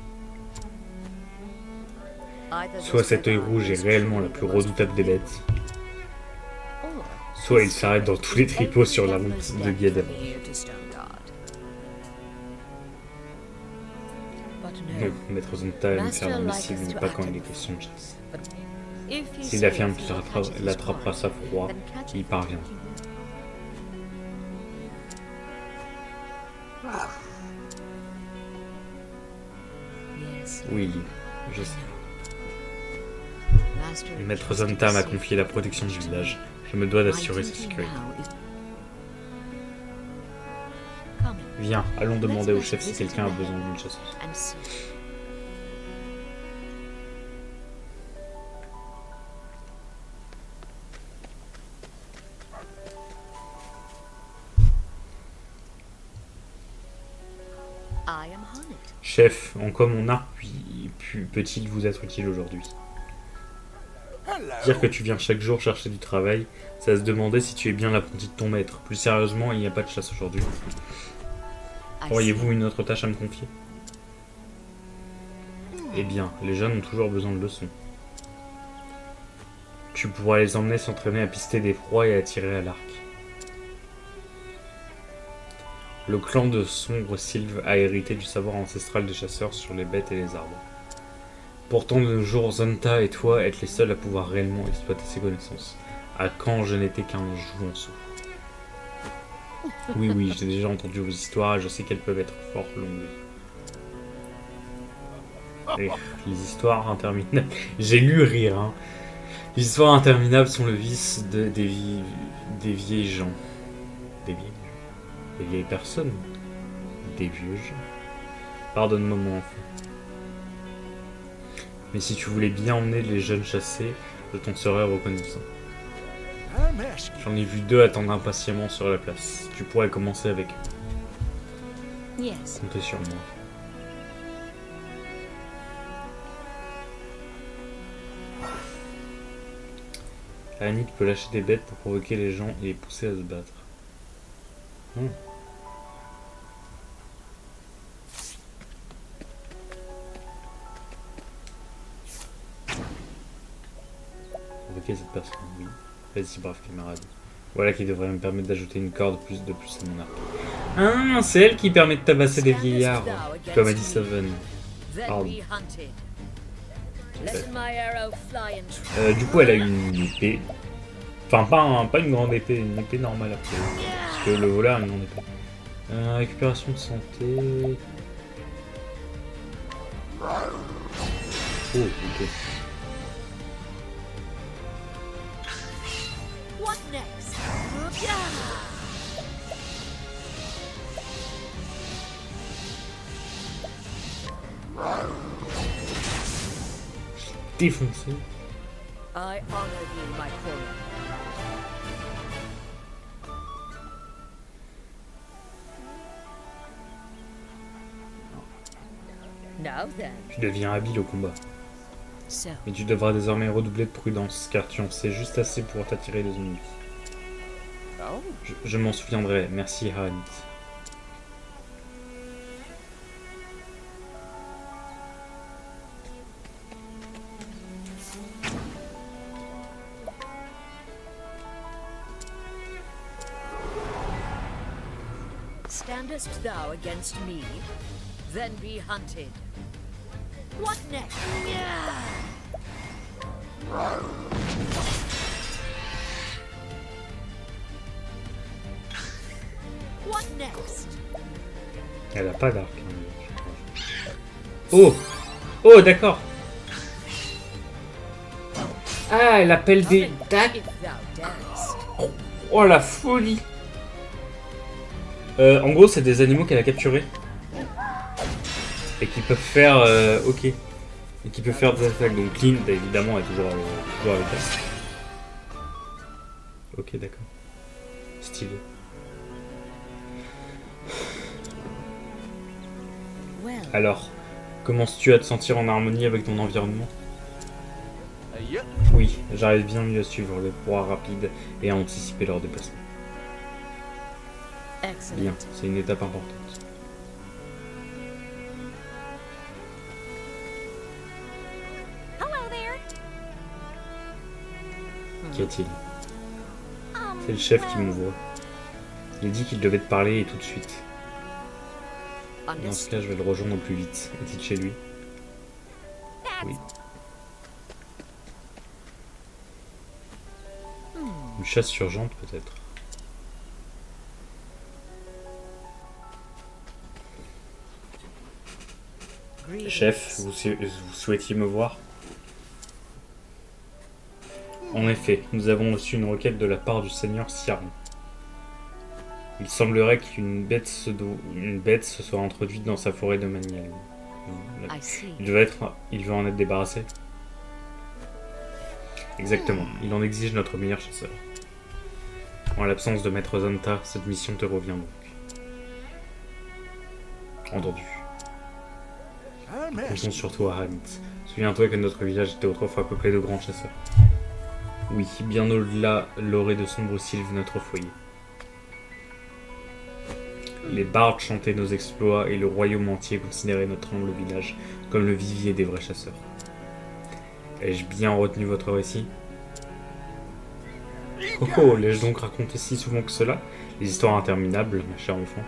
Either Soit this cet œil red rouge eye est is réellement la truly plus the most redoutable des bêtes, or soit il s'arrête dans tous les tripots sur la route de Guédem. Maître Zanta aime faire l'imbécile, mais pas quand il est question de chasse. S'il affirme qu'il l'attrapera sa froid, il y parviendra. Oui, je sais. Maître Zanta m'a confié la protection du village. Je me dois d'assurer sa sécurité. Viens, allons demander au chef si quelqu'un a besoin d'une chasseuse. Chef, en quoi mon arc peut-il vous être utile aujourd'hui? Dire que tu viens chaque jour chercher du travail, c'est à se demander si tu es bien l'apprenti de ton maître. Plus sérieusement, il n'y a pas de chasse aujourd'hui. Auriez-vous une autre tâche à me confier? Eh bien, les jeunes ont toujours besoin de leçons. Tu pourras les emmener s'entraîner à pister des proies et à tirer à l'arc. Le clan de Sombre Sylve a hérité du savoir ancestral des chasseurs sur les bêtes et les arbres. Pourtant, de nos jours, Zanta et toi êtes les seuls à pouvoir réellement exploiter ces connaissances. À quand je n'étais qu'un jouanceau. Oui, j'ai déjà entendu vos histoires et je sais qu'elles peuvent être fort longues. Et les histoires interminables... J'ai lu rire, hein. Les histoires interminables sont le vice des vieilles gens. Des vieilles personnes. Des vieux gens. Pardonne-moi mon enfant. Mais si tu voulais bien emmener les jeunes chassés, je t'en serais reconnaissant. J'en ai vu 2 attendre impatiemment sur la place. Tu pourrais commencer avec eux. Yes. Comptez sur moi. Annick peut lâcher des bêtes pour provoquer les gens et les pousser à se battre. fabriquer cette personne. Oui. Vas-y, brave camarade. Voilà qui devrait me permettre d'ajouter une corde de plus à mon arc. Ah, c'est elle qui permet de tabasser des vieillards, comme a dit Seven. Then Pardon. be hunted. Let my arrow fly and Du coup, elle a une épée. Enfin, pas une grande épée, une épée normale après. Parce que le voleur a une grande épée. Récupération de santé. Oh, ok. What next? Yeah! Défoncé. I honor thee, my queen. Now then, Tu deviens habile au combat. so Mais tu devras désormais redoubler de prudence, car tu en sais juste assez pour t'attirer les ennuis. Oh, Je m'en souviendrai. Merci, Hanit. standest thou against me? Then be hunted. What next? Yeah! What next? Elle a pas d'arc. Hein, je crois. Oh! Oh, d'accord. Ah, elle appelle des... If thou darest. Oh, la folie! En gros, c'est des animaux qu'elle a capturés. Et qui peuvent faire... ok. Et qui peuvent faire des attaques. Donc Clint, évidemment, est toujours avec elle. Ok, d'accord. Stylé. Well, Alors, commences-tu à te sentir en harmonie avec ton environnement? yep. Oui, j'arrive bien mieux à suivre les proies rapides et à anticiper leur déplacement. Bien, excellent. c'est une étape importante. Hello there. Qu'y a-t-il? C'est le chef qui m'ouvre. Il dit qu'il devait te parler et tout de suite. Dans ce cas, je vais le rejoindre au plus vite. Est-il chez lui? Oui. Une chasse urgente, peut-être. Chef, vous souhaitiez me voir? En effet, nous avons reçu une requête de la part du seigneur Siaron. Il semblerait qu'une bête se soit introduite dans sa forêt domaniale. I see. Il veut en être débarrassé. Exactement, il en exige notre meilleur chasseur. En l'absence de Maître Zanta, cette mission te revient donc. Entendu. Comptons sur toi, Hanit. Souviens-toi que notre village était autrefois peuplé de grands chasseurs. Oui, bien au-delà l'orée de sombres sylves notre foyer. Les bardes chantaient nos exploits et le royaume entier considérait notre humble village comme le vivier des vrais chasseurs. Ai-je bien retenu votre récit? Oh oh, l'ai-je donc raconté si souvent que cela? Les histoires interminables, ma chère enfant,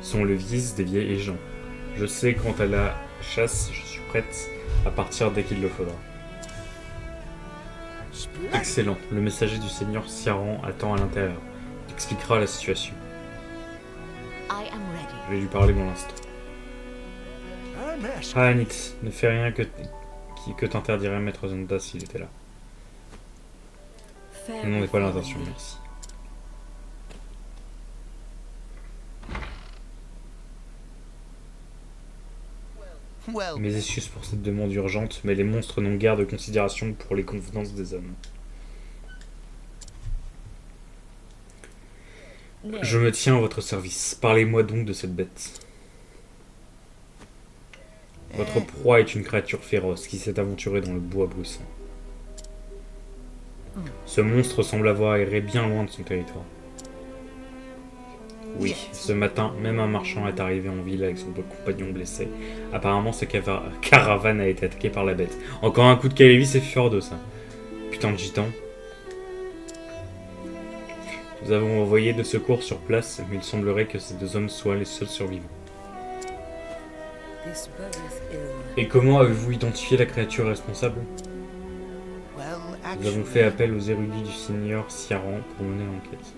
sont le vice des vieilles gens. Je sais, quant à la chasse, je suis prête à partir dès qu'il le faudra. Excellent, le messager du seigneur Siaran attend à l'intérieur. Il expliquera la situation. I am ready. Je vais lui parler dans l'instant. Hanit, ne fais rien que t'interdirait Maître Zanta s'il était là. Fair Non, n'est pas before l'intention, thee. merci. Well, Mes excuses pour cette demande urgente, mais les monstres n'ont guère de considération pour les convenances des hommes. Nay, Je me tiens à votre service. Parlez-moi donc de cette bête. Votre proie est une créature féroce qui s'est aventurée dans le bois bruissant. Ce monstre semble avoir erré bien loin de son territoire. Oui, yet. ce matin, même un marchand est arrivé en ville avec son compagnon blessé. Apparemment, sa caravane a été attaquée par la bête. Encore un coup de Calevis et Fjordo, ça. Putain de gitan. Nous avons envoyé de secours sur place, mais il semblerait que ces deux hommes soient les seuls survivants. This bodeth ill. Et comment avez-vous identifié la créature responsable? Well, Nous avons fait appel aux érudits du seigneur Ciaran pour mener l'enquête.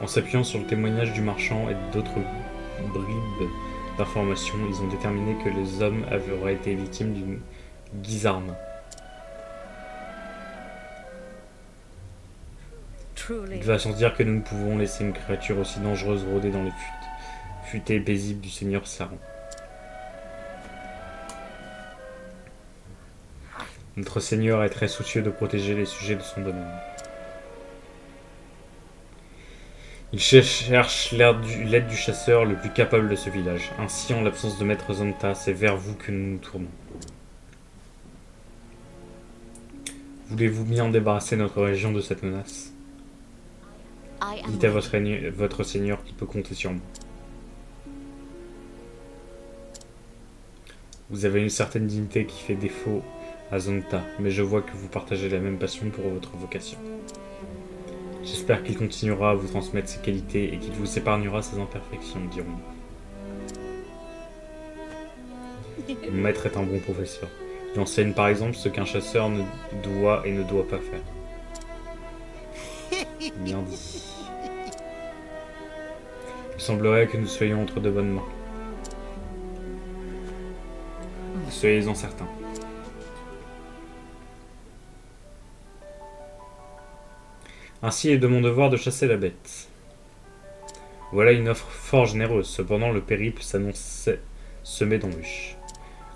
En s'appuyant sur le témoignage du marchand et d'autres bribes d'informations, ils ont déterminé que les hommes auraient été victimes d'une guisarme. Truly, Il va sans dire que nous ne pouvons laisser une créature aussi dangereuse rôder dans les futaies paisibles du seigneur Ciaran. Notre seigneur est très soucieux de protéger les sujets de son bonhomme. Il cherche l'aide du chasseur le plus capable de ce village. Ainsi, en l'absence de maître Zonta, c'est vers vous que nous nous tournons. Voulez-vous bien débarrasser notre région de cette menace? I am Dites à ready. votre seigneur qu'il peut compter sur moi. Vous avez une certaine dignité qui fait défaut à Zonta, mais je vois que vous partagez la même passion pour votre vocation. J'espère qu'il continuera à vous transmettre ses qualités et qu'il vous épargnera ses imperfections, dirons-nous. Mon maître est un bon professeur. Il enseigne par exemple ce qu'un chasseur ne doit et ne doit pas faire. Bien dit. Il semblerait que nous soyons entre de bonnes mains. Soyez-en certains. Ainsi est de mon devoir de chasser la bête. Voilà une offre fort généreuse, cependant le périple s'annonçait semé d'embûches.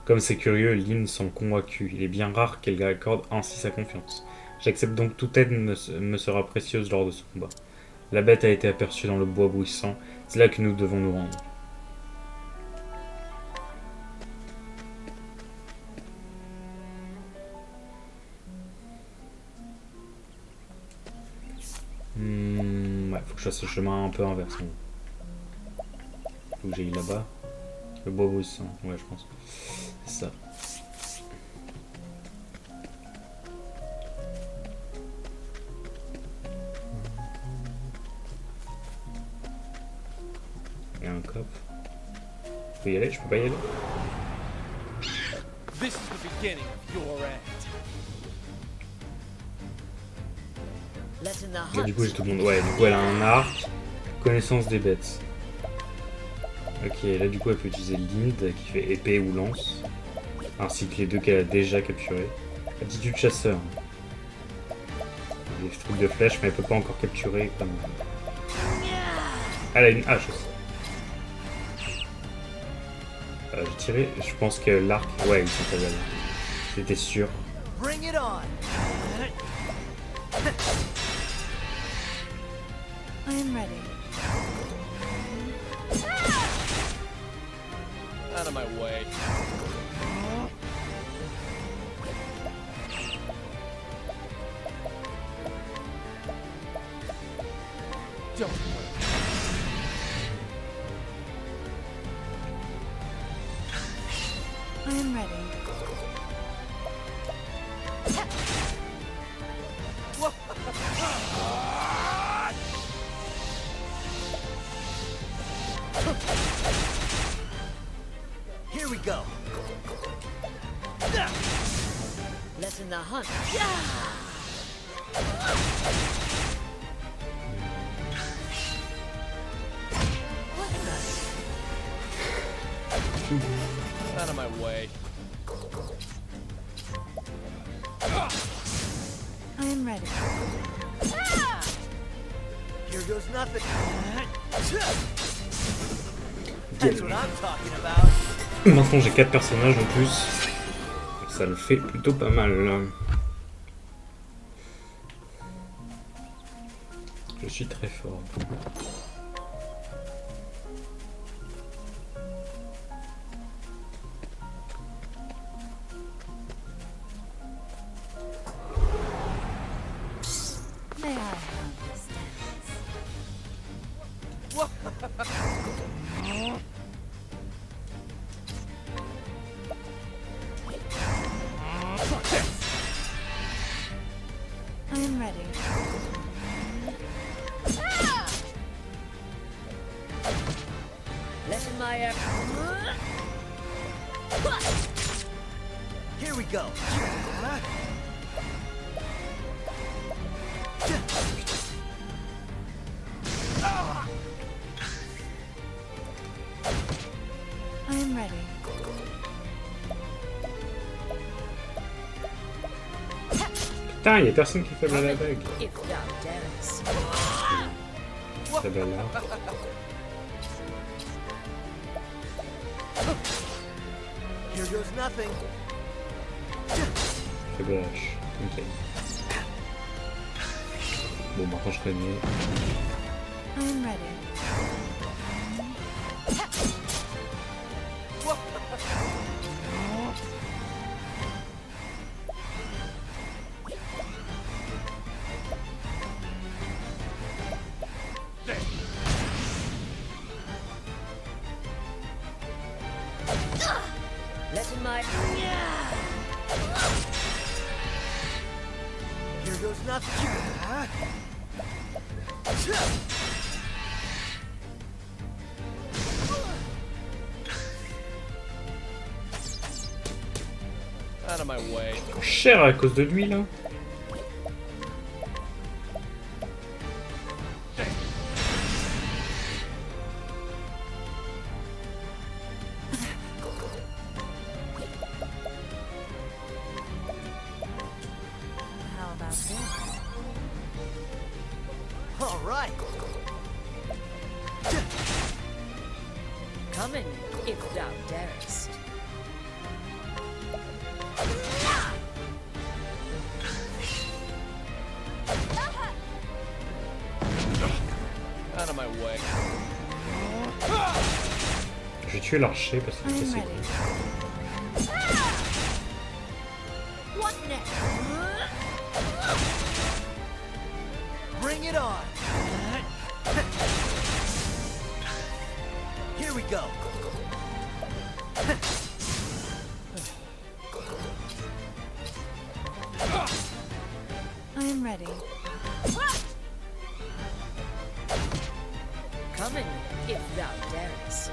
Comme c'est curieux, Lynn semble convaincue. Il est bien rare qu'elle accorde ainsi sa confiance. J'accepte donc toute aide me sera précieuse lors de ce combat. La bête a été aperçue dans le bois bruissant, c'est là que nous devons nous rendre. Ouais, faut que je fasse le chemin un peu inverse. Faut que j'aille là-bas. Le bois bruissant, ouais, je pense. C'est ça. Il y a un coffre. Je peux y aller? Je peux pas y aller? This is the beginning of your end. let in the Là, hut. du coup, j'ai tout le monde. Ouais, du coup, elle a un arc. Connaissance des bêtes. Ok, là, du coup, elle peut utiliser Lind qui fait épée ou lance. Ainsi que les deux qu'elle a déjà capturés. Attitude chasseur. Des trucs de flèche, mais elle peut pas encore capturer comme. Elle a une hache aussi. J'ai tiré, je pense que l'arc. Ouais, il s'en fait. J'étais sûr. Bring it on. I am ready. Out of my way. Don't worry. I am ready. Here we go. Let in the hunt. Out of my way. I am ready. Here goes nothing. That's what I'm talking about. Maintenant, j'ai 4 personnages en plus. Ça le fait plutôt pas mal. Là. Je suis très fort. May I have this dance? I am ready. Letting my air. Here we go. I am ready. Putain, y a personne qui fait la bague. If thou darest. Ça va là. Here goes nothing. Faiblage. Ok. Bon, maintenant je connais. I am ready. Letting my. Here goes nothing. Out of my way. Cher à cause de lui là. How about this? All right. Coming, if thou darest. Out of my way. Je vais tuer l'archer parce I qu'il fait am ses ready. coups. What next? Bring it on. Here we go. I am ready. Coming, if thou darest.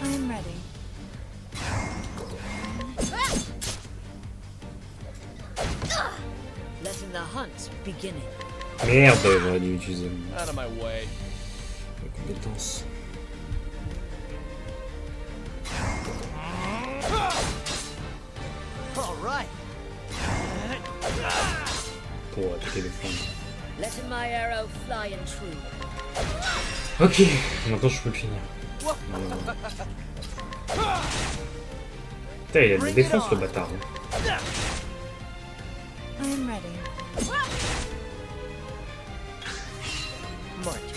I am ready. Letting the hunt beginning. Merde, j'aurais dû utiliser Out of my way. ma compétence. All right. Pour attaquer le fond. Letting my arrow fly and true. Ok, maintenant je peux le finir. Putain, il a des défenses le bâtard. Hein. I am ready. March.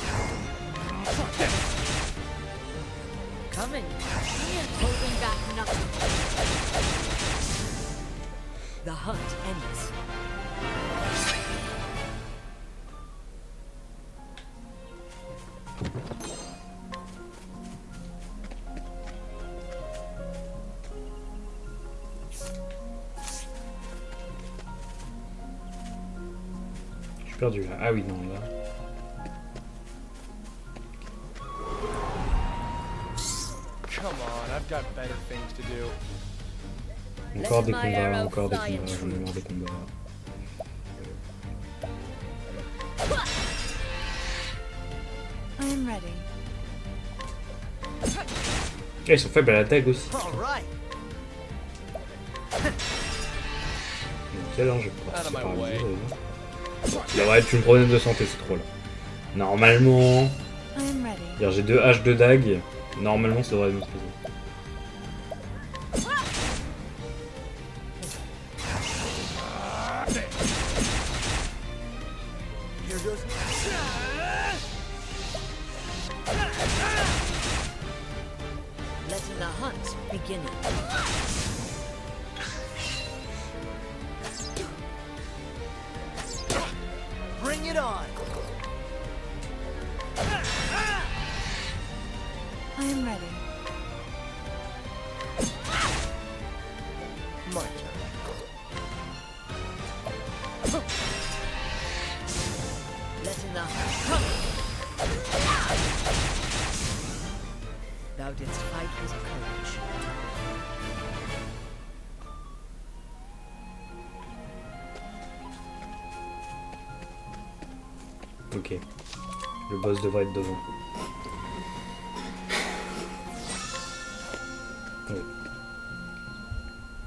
Coming, holding back nothing. The hunt ends. Je suis perdu là. Ah oui, non, là. Come on, I've got better things to do. Encore des combats, encore des combats, j'en ai marre des combats. I am ready. Ah, ils sont faibles à la dague aussi. All right. Nickel, hein, je vais pouvoir Out of my paralyser, way. d'ailleurs. Il devrait être une problème de santé, c'est trop là. Normalement, I am ready. dire j'ai 2 haches de dague. Normalement, ça devrait bien se passer. Here goes. Letting the hunt beginning. Bring it on. I am ready. Ok. Le boss devrait être devant. Oui.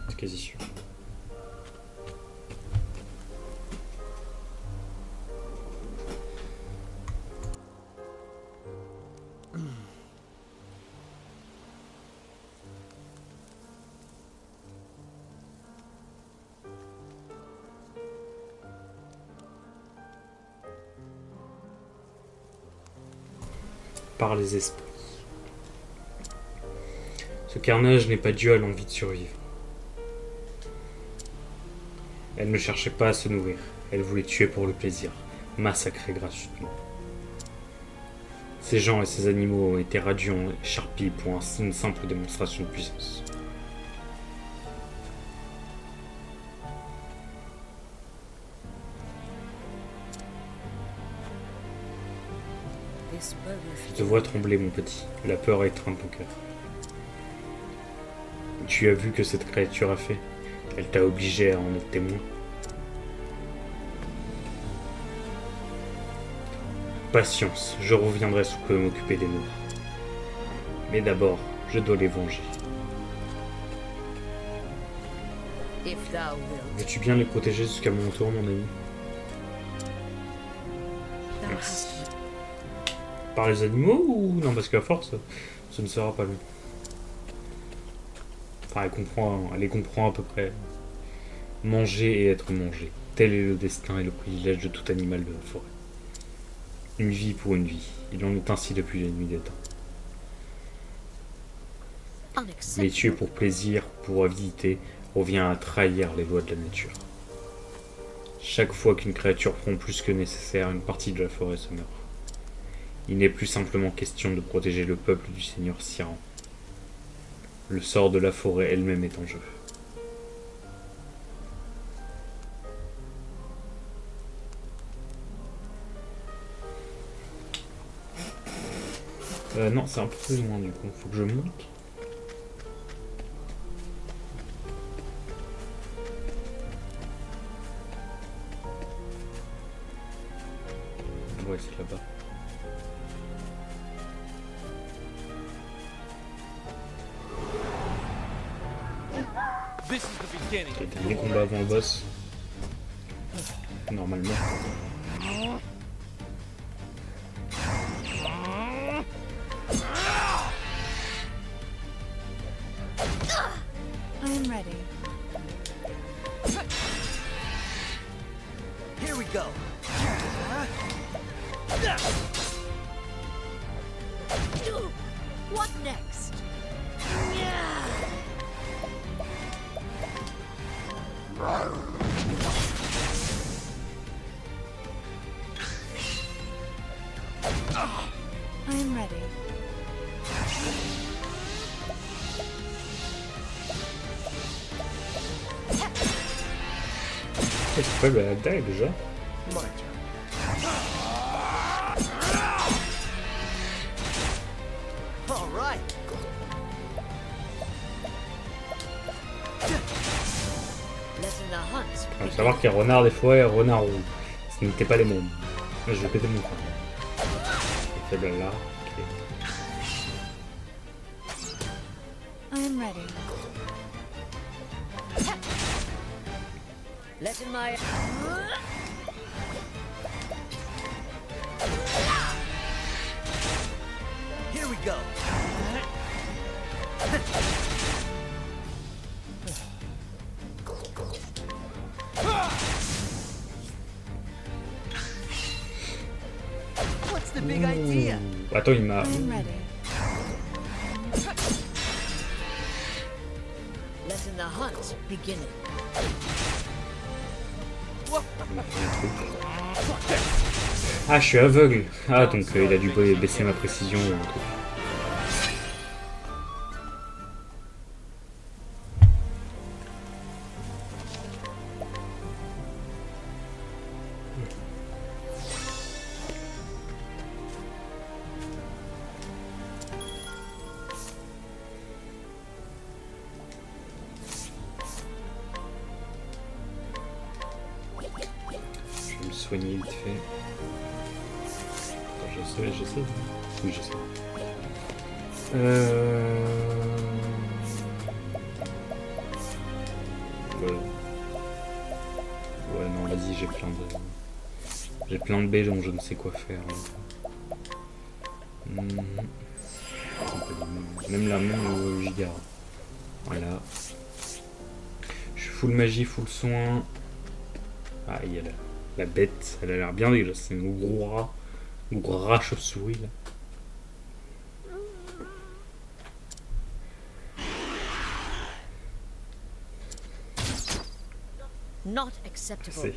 C'est quasi sûr. Par les esprits. Ce carnage n'est pas dû à l'envie de survivre. Elle ne cherchait pas à se nourrir, elle voulait tuer pour le plaisir, massacrer gratuitement. Ces gens et ces animaux ont été radiants et charpis pour une simple démonstration de puissance. This boat Je te vois trembler, mon petit. La peur étreint ton cœur. Tu as vu que cette créature a fait. Elle t'a obligé à en être témoin. Patience, je reviendrai sous peu m'occuper des morts. Mais d'abord, je dois les venger. if thou wilt. Veux-tu bien les protéger jusqu'à mon retour, mon ami? Thou Merci. hast Par les animaux ou non? Parce qu'à force, ce ne sera pas long. Enfin, elle les comprend à peu près. Manger et être mangé. Tel est le destin et le privilège de tout animal de la forêt. Une vie pour une vie. Il en est ainsi depuis la nuit des temps. Mais unacceptable. tuer pour plaisir, pour avidité, revient à trahir les lois de la nature. Chaque fois qu'une créature prend plus que nécessaire, une partie de la forêt se meurt. Il n'est plus simplement question de protéger le peuple du seigneur Siran. Le sort de la forêt elle-même est en jeu. Non, c'est un peu plus loin du coup. Faut que je monte. Ouais, c'est là-bas. This is the beginning. Le dernier combat avant le boss. Normalement. I am ready. Here we go. What next? I am ready. C'est pas la dague déjà. My turn. All right. Letting the hunt Il faut begin. savoir qu'il y a renard des fois et renard roux. Ce n'était pas les mêmes. Là, je vais péter mon crâne. C'est faible là. Ok. I am ready. Letting my Here we go. What's the big idea? Ouh. Attends, il m'a. I am ready. letting the hunt begin. Ah, je suis aveugle. Ah, donc il a dû baisser ma précision ou un truc. Je vais me soigner vite fait. j'essaie. Oui, j'essaie. Voilà. Ouais, non, vas-y, j'ai plein de B dont je ne sais quoi faire. Même là, même au giga. Voilà. Je suis full magie, full soin. Ah, il y a la bête, elle a l'air bien dégueulasse. C'est un gros rat chauve-souris là. Not acceptable. C'est.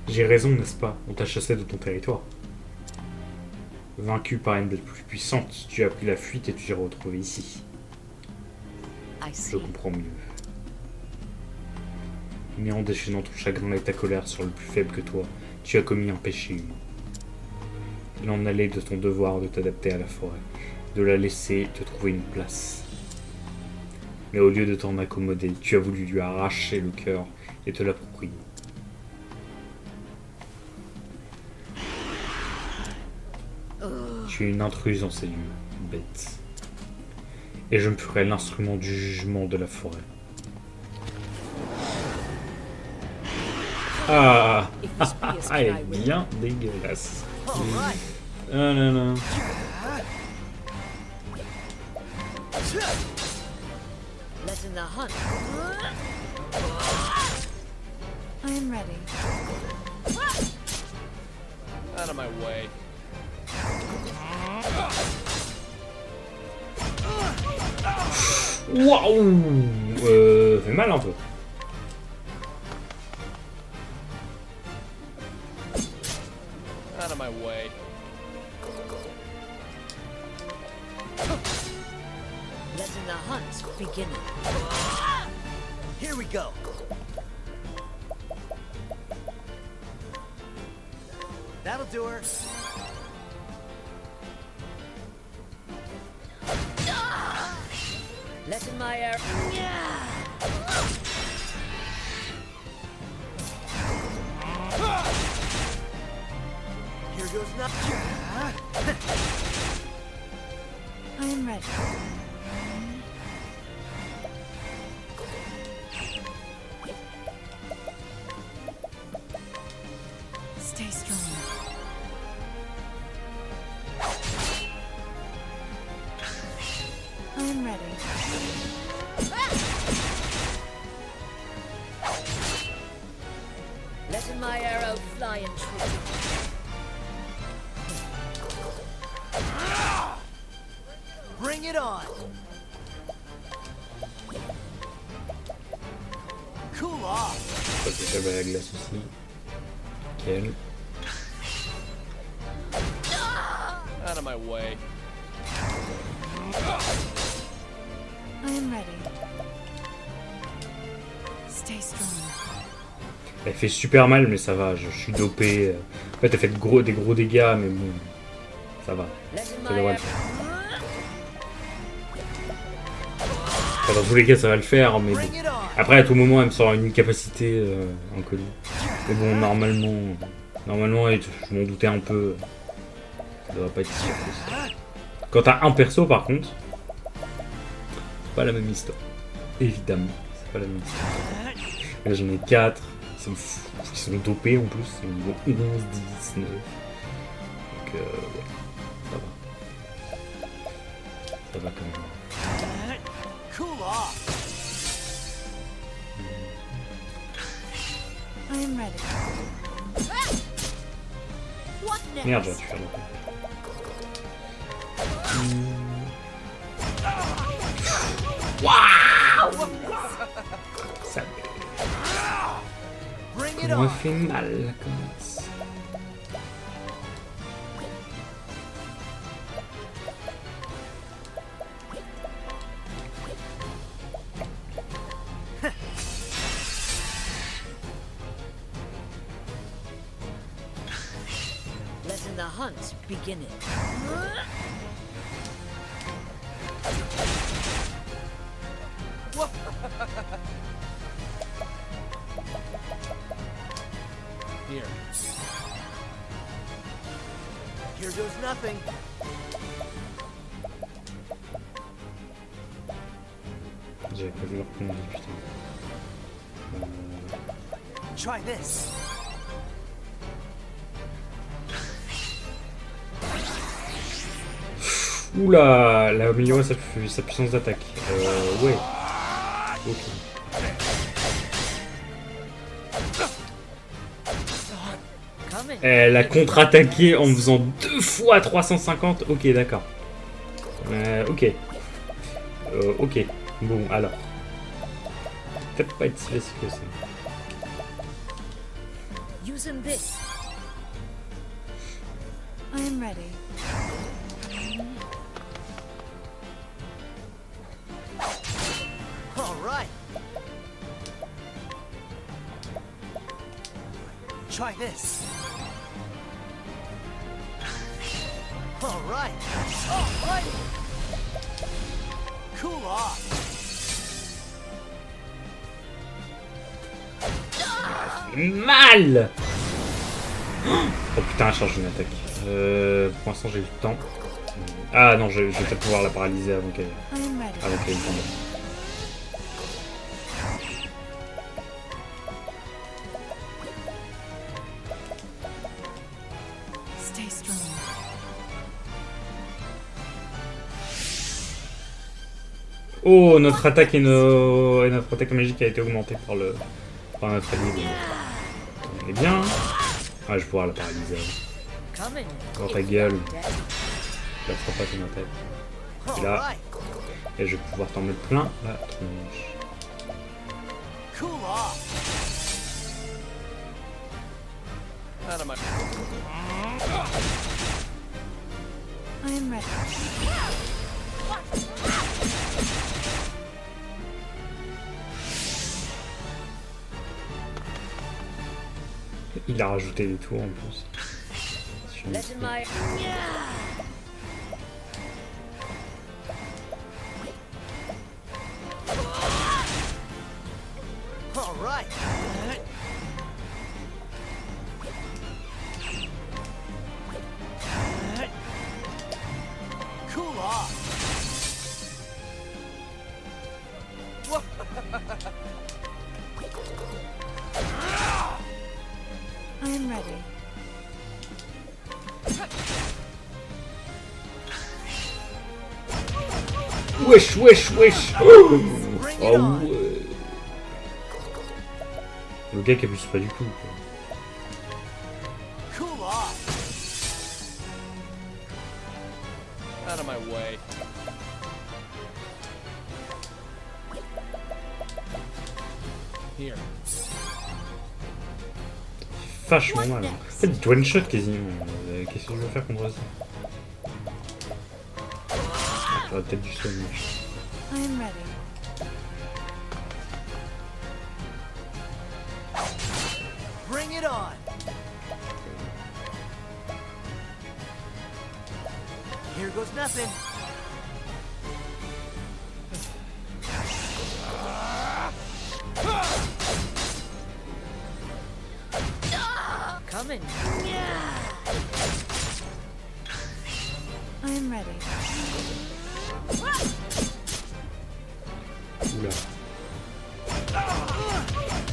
J'ai raison, n'est-ce pas? On t'a chassé de ton territoire. Vaincu par une bête plus puissante, tu as pris la fuite et tu t'es retrouvé ici. I Je see. comprends mieux. Mais en déchaînant ton chagrin et ta colère sur le plus faible que toi, tu as commis un péché humain. Il en allait de ton devoir de t'adapter à la forêt, de la laisser te trouver une place. Mais au lieu de t'en accommoder, tu as voulu lui arracher le cœur et te l'approprier. Tu es une intruse en ces lieux, bête. Et je me ferai l'instrument du jugement de la forêt. Ah, elle est bien dégueulasse. All right. Ah là là. Let in the hunt. I am ready. Out of my way. Waouh, fait mal un peu. Out of my way. Letting the hunt begin. Here we go. That'll do her. Letting my air. Here goes nothing. I am ready. Stay strong. I am ready. Letting my arrow fly in true. Bring it on. Cool off. Ça fait faire la glace aussi. Nickel. Out of my way. I am ready. Stay strong. Elle fait super mal, mais ça va, je suis dopé. En fait, elle fait des gros dégâts, mais bon, ça va. Letting Ça my devrait le arrow. faire. Enfin, dans tous les cas, ça va le faire, mais bon. Bring it on. Après, à tout moment, elle me sort une capacité inconnue. Mais bon, normalement, je m'en doutais un peu. Ça devrait pas être si surprise. Quand t'as un perso, par contre, c'est pas la même histoire. Évidemment, c'est pas la même histoire. Là, j'en ai 4. Ils sont dopés en plus. C'est niveau 11, 10, 9. Donc, ouais, ça va. Ça va quand même. Cool off. I am ready. What next? Merde, j'aurais dû faire le coup. Waouh! Ça Bring it me on. fait mal, là, comme ça. the hunt beginneth. Here. Here goes nothing. J'avais pas vu leur comment on dit, putain. Try this. Oula, elle a amélioré sa puissance d'attaque. Ouais. Ok. Come in. Elle a contre-attaqué en faisant 2 fois 350. Ok, d'accord. Ok. Ok. Bon, alors. Peut-être pas être si facile que ça. Using this. I am ready. All right. Try this. All right. All right. Cool off. Mal. Oh putain, elle charge une attaque. Pour l'instant, j'ai eu le temps. Ah non, je vais peut-être pouvoir la paralyser avant qu'elle I am ready. ait le temps. Stay strong. Oh, notre attaque et notre attaque magique a été augmentée par notre allié. On est bien. Ah, je vais pouvoir la paralyser. Come in. Dans ta if gueule. thou darest. Je la ferai pas ton attaque. All là. right. Et je vais pouvoir t'en mettre plein la tronche. Cool off. Out of my. I am ready. Il a rajouté des tours en plus. Sur une Let in my. All right. Cool off. I am ready. Wesh, wesh, wesh. Bring it Oh on. ouais. Le gars qui abuse pas du tout. Quoi. Cool off. Out of my way. Here. Vachement mal. En fait, du one shot quasiment. Qu'est-ce que je vais faire contre ça? J'aurais peut-être du stun. I am ready. Bring it on. Here goes nothing. Come in. I am ready. Oula.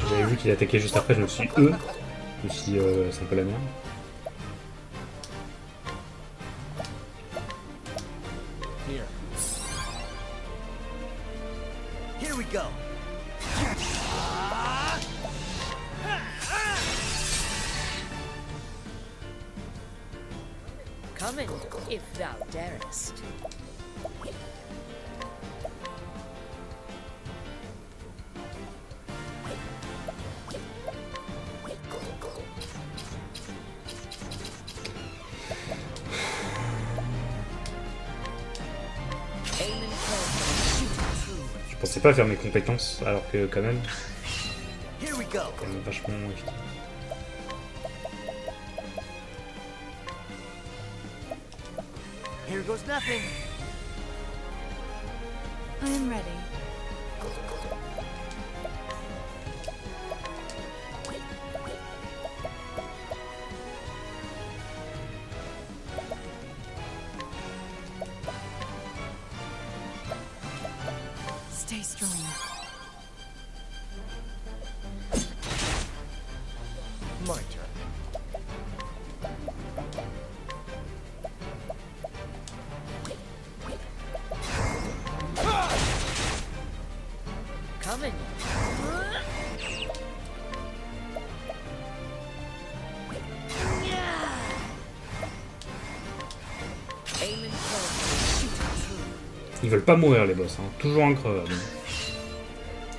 J'avais vu qu'il attaquait juste après, je me suis dit, je me suis dit, c'est un peu la merde. Here. Here we go. Come in, if thou darest. Aim and close, shoot true. Je pensais pas faire mes compétences, alors que quand même, Here we go. c'est quand même vachement efficace. Here goes nothing. I am ready. Stay strong. My turn. Coming. Aim and kill. Shoot through. Ils veulent pas mourir les boss, hein. Toujours increvables.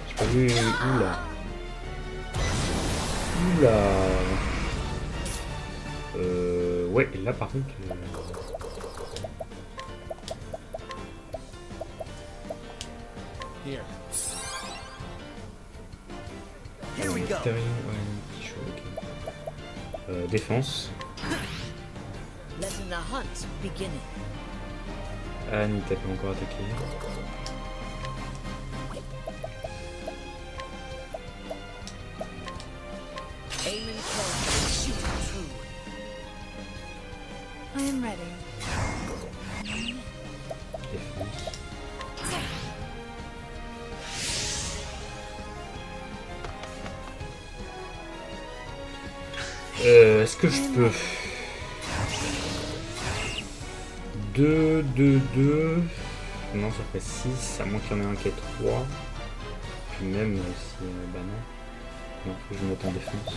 J'ai pas vu... Oula. Oula. Ouais, là par contre... Here. Here we go. Terry, ouais, petit chaud, ok. Défense. Letting the hunt begin. Ah, Nita peut encore attaquer. Aim and kill. Shoot through. I am ready. Défense. Est-ce que je peux... 2, 2, 2... Non, ça fait 6, à moins qu'il y en ait un qui est 3. Puis même si... bah non. Non, faut que je me mette en défense.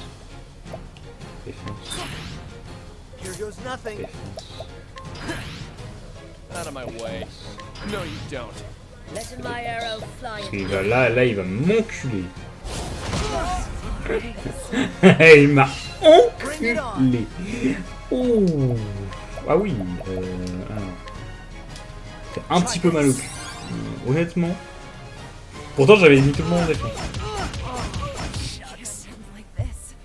Défense. Here goes nothing. Défense. Out of my way. No, you don't. Letting my arrow fly. Parce qu'il va là, il va m'enculer. Il m'a enculé. Oh. Ah oui. Alors. C'est un petit peu mal au cul. Honnêtement. Pourtant j'avais mis tout le monde en défense. Like this.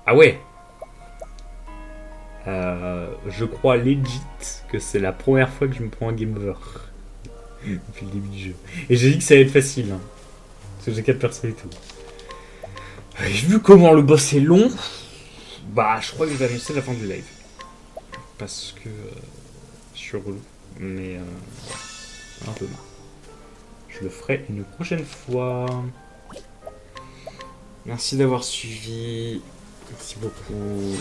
Ah ouais. Je crois legit que c'est la première fois que je me prends un game over. Depuis le début du jeu. Et j'ai dit que ça allait être facile. Hein, parce que j'ai 4 persos et tout. Vu comment le boss est long, bah je crois que je vais annoncer la fin du live. Parce que je suis relou. Mais un peu marre. Je le ferai une prochaine fois. Merci d'avoir suivi. Merci beaucoup.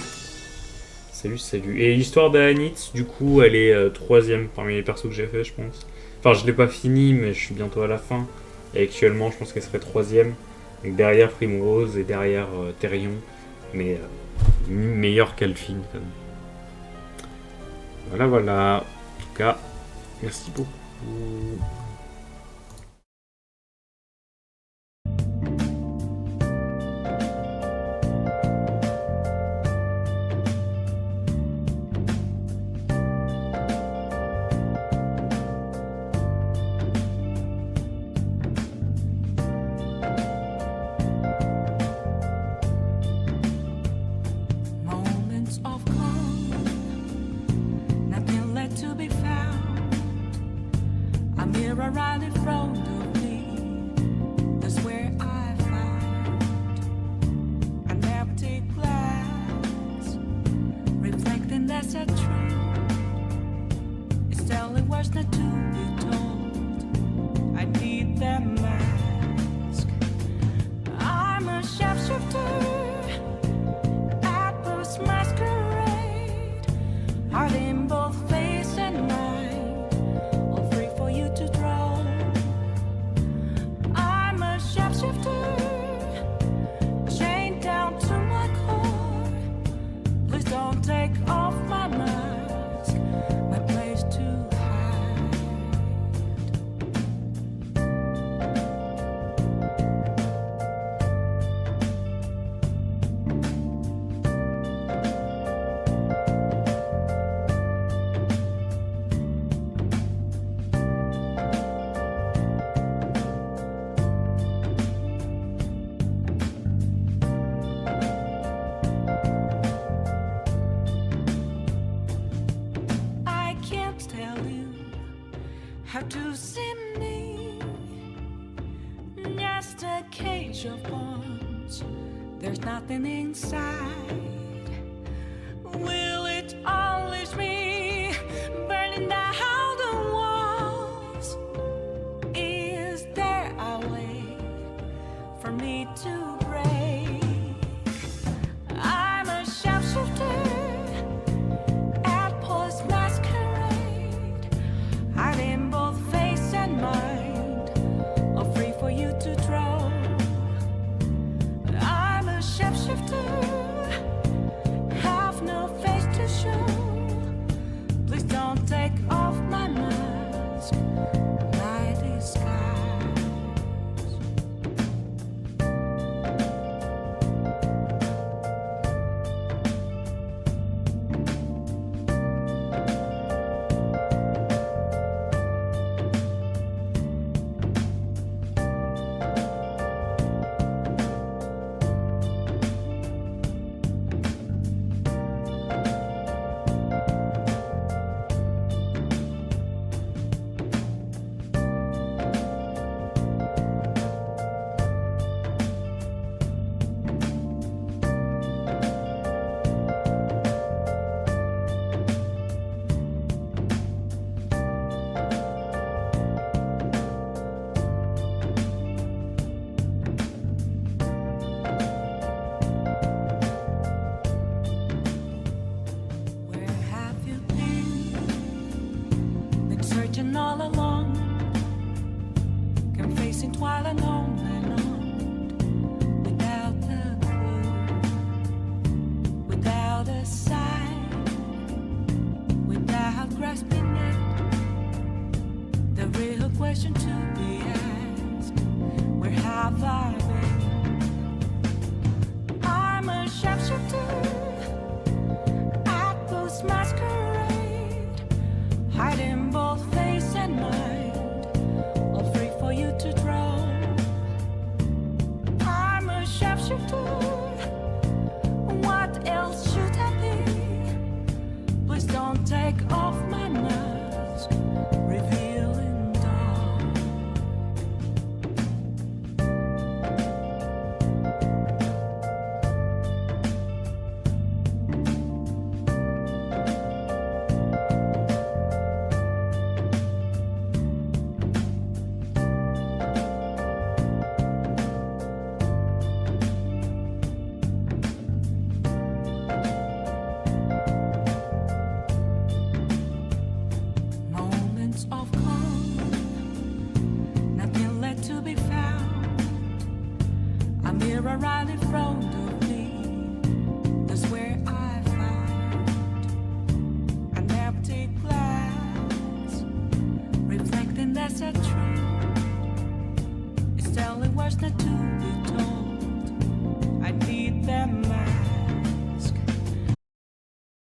Salut, salut. Et l'histoire d'Anit, du coup, elle est 3ème parmi les persos que j'ai fait, je pense. Enfin, je l'ai pas fini, mais je suis bientôt à la fin. Et actuellement, je pense qu'elle serait 3ème. Donc derrière Primrose et derrière Therion. Mais meilleur qu'Alphine, quand même. Voilà, voilà. En tout cas, merci beaucoup. Moments of calm, nothing left to be found. A mirror right in front of me, that's where I found. An empty glass, reflecting that's a truth. It's telling words not to be told. I need that mask. I'm a sharpshooter. Masquerade, heart in both face and mind, all free for you to draw. I'm a sharpshooter, chained down to my core. Please don't take off my mind. clouds, there's nothing inside. Will it unleash me, burning down the walls? Is there a way for me to break? I'm a sharpshooter at Post Masquerade, hiding both face and mind, all free for you to draw. I'm a shapeshifter, have no face to show. Please don't take off my mask, my disguise. Where have you been searching all along, confessing twilight on and on, without a clue, without a sign, without grasping it. The real question to be asked: where have I been? I'm a sharpshooter at Post Masquerade, hiding both face and mind, all free for you to draw. I'm a sharpshooter, what else should I be? Please don't take off my mask, revealing dawn. Moments of calm, nothing left to be found. A mirror right in front of me, that's where I found an empty glass, reflecting that's a truth. It's telling words not to be told.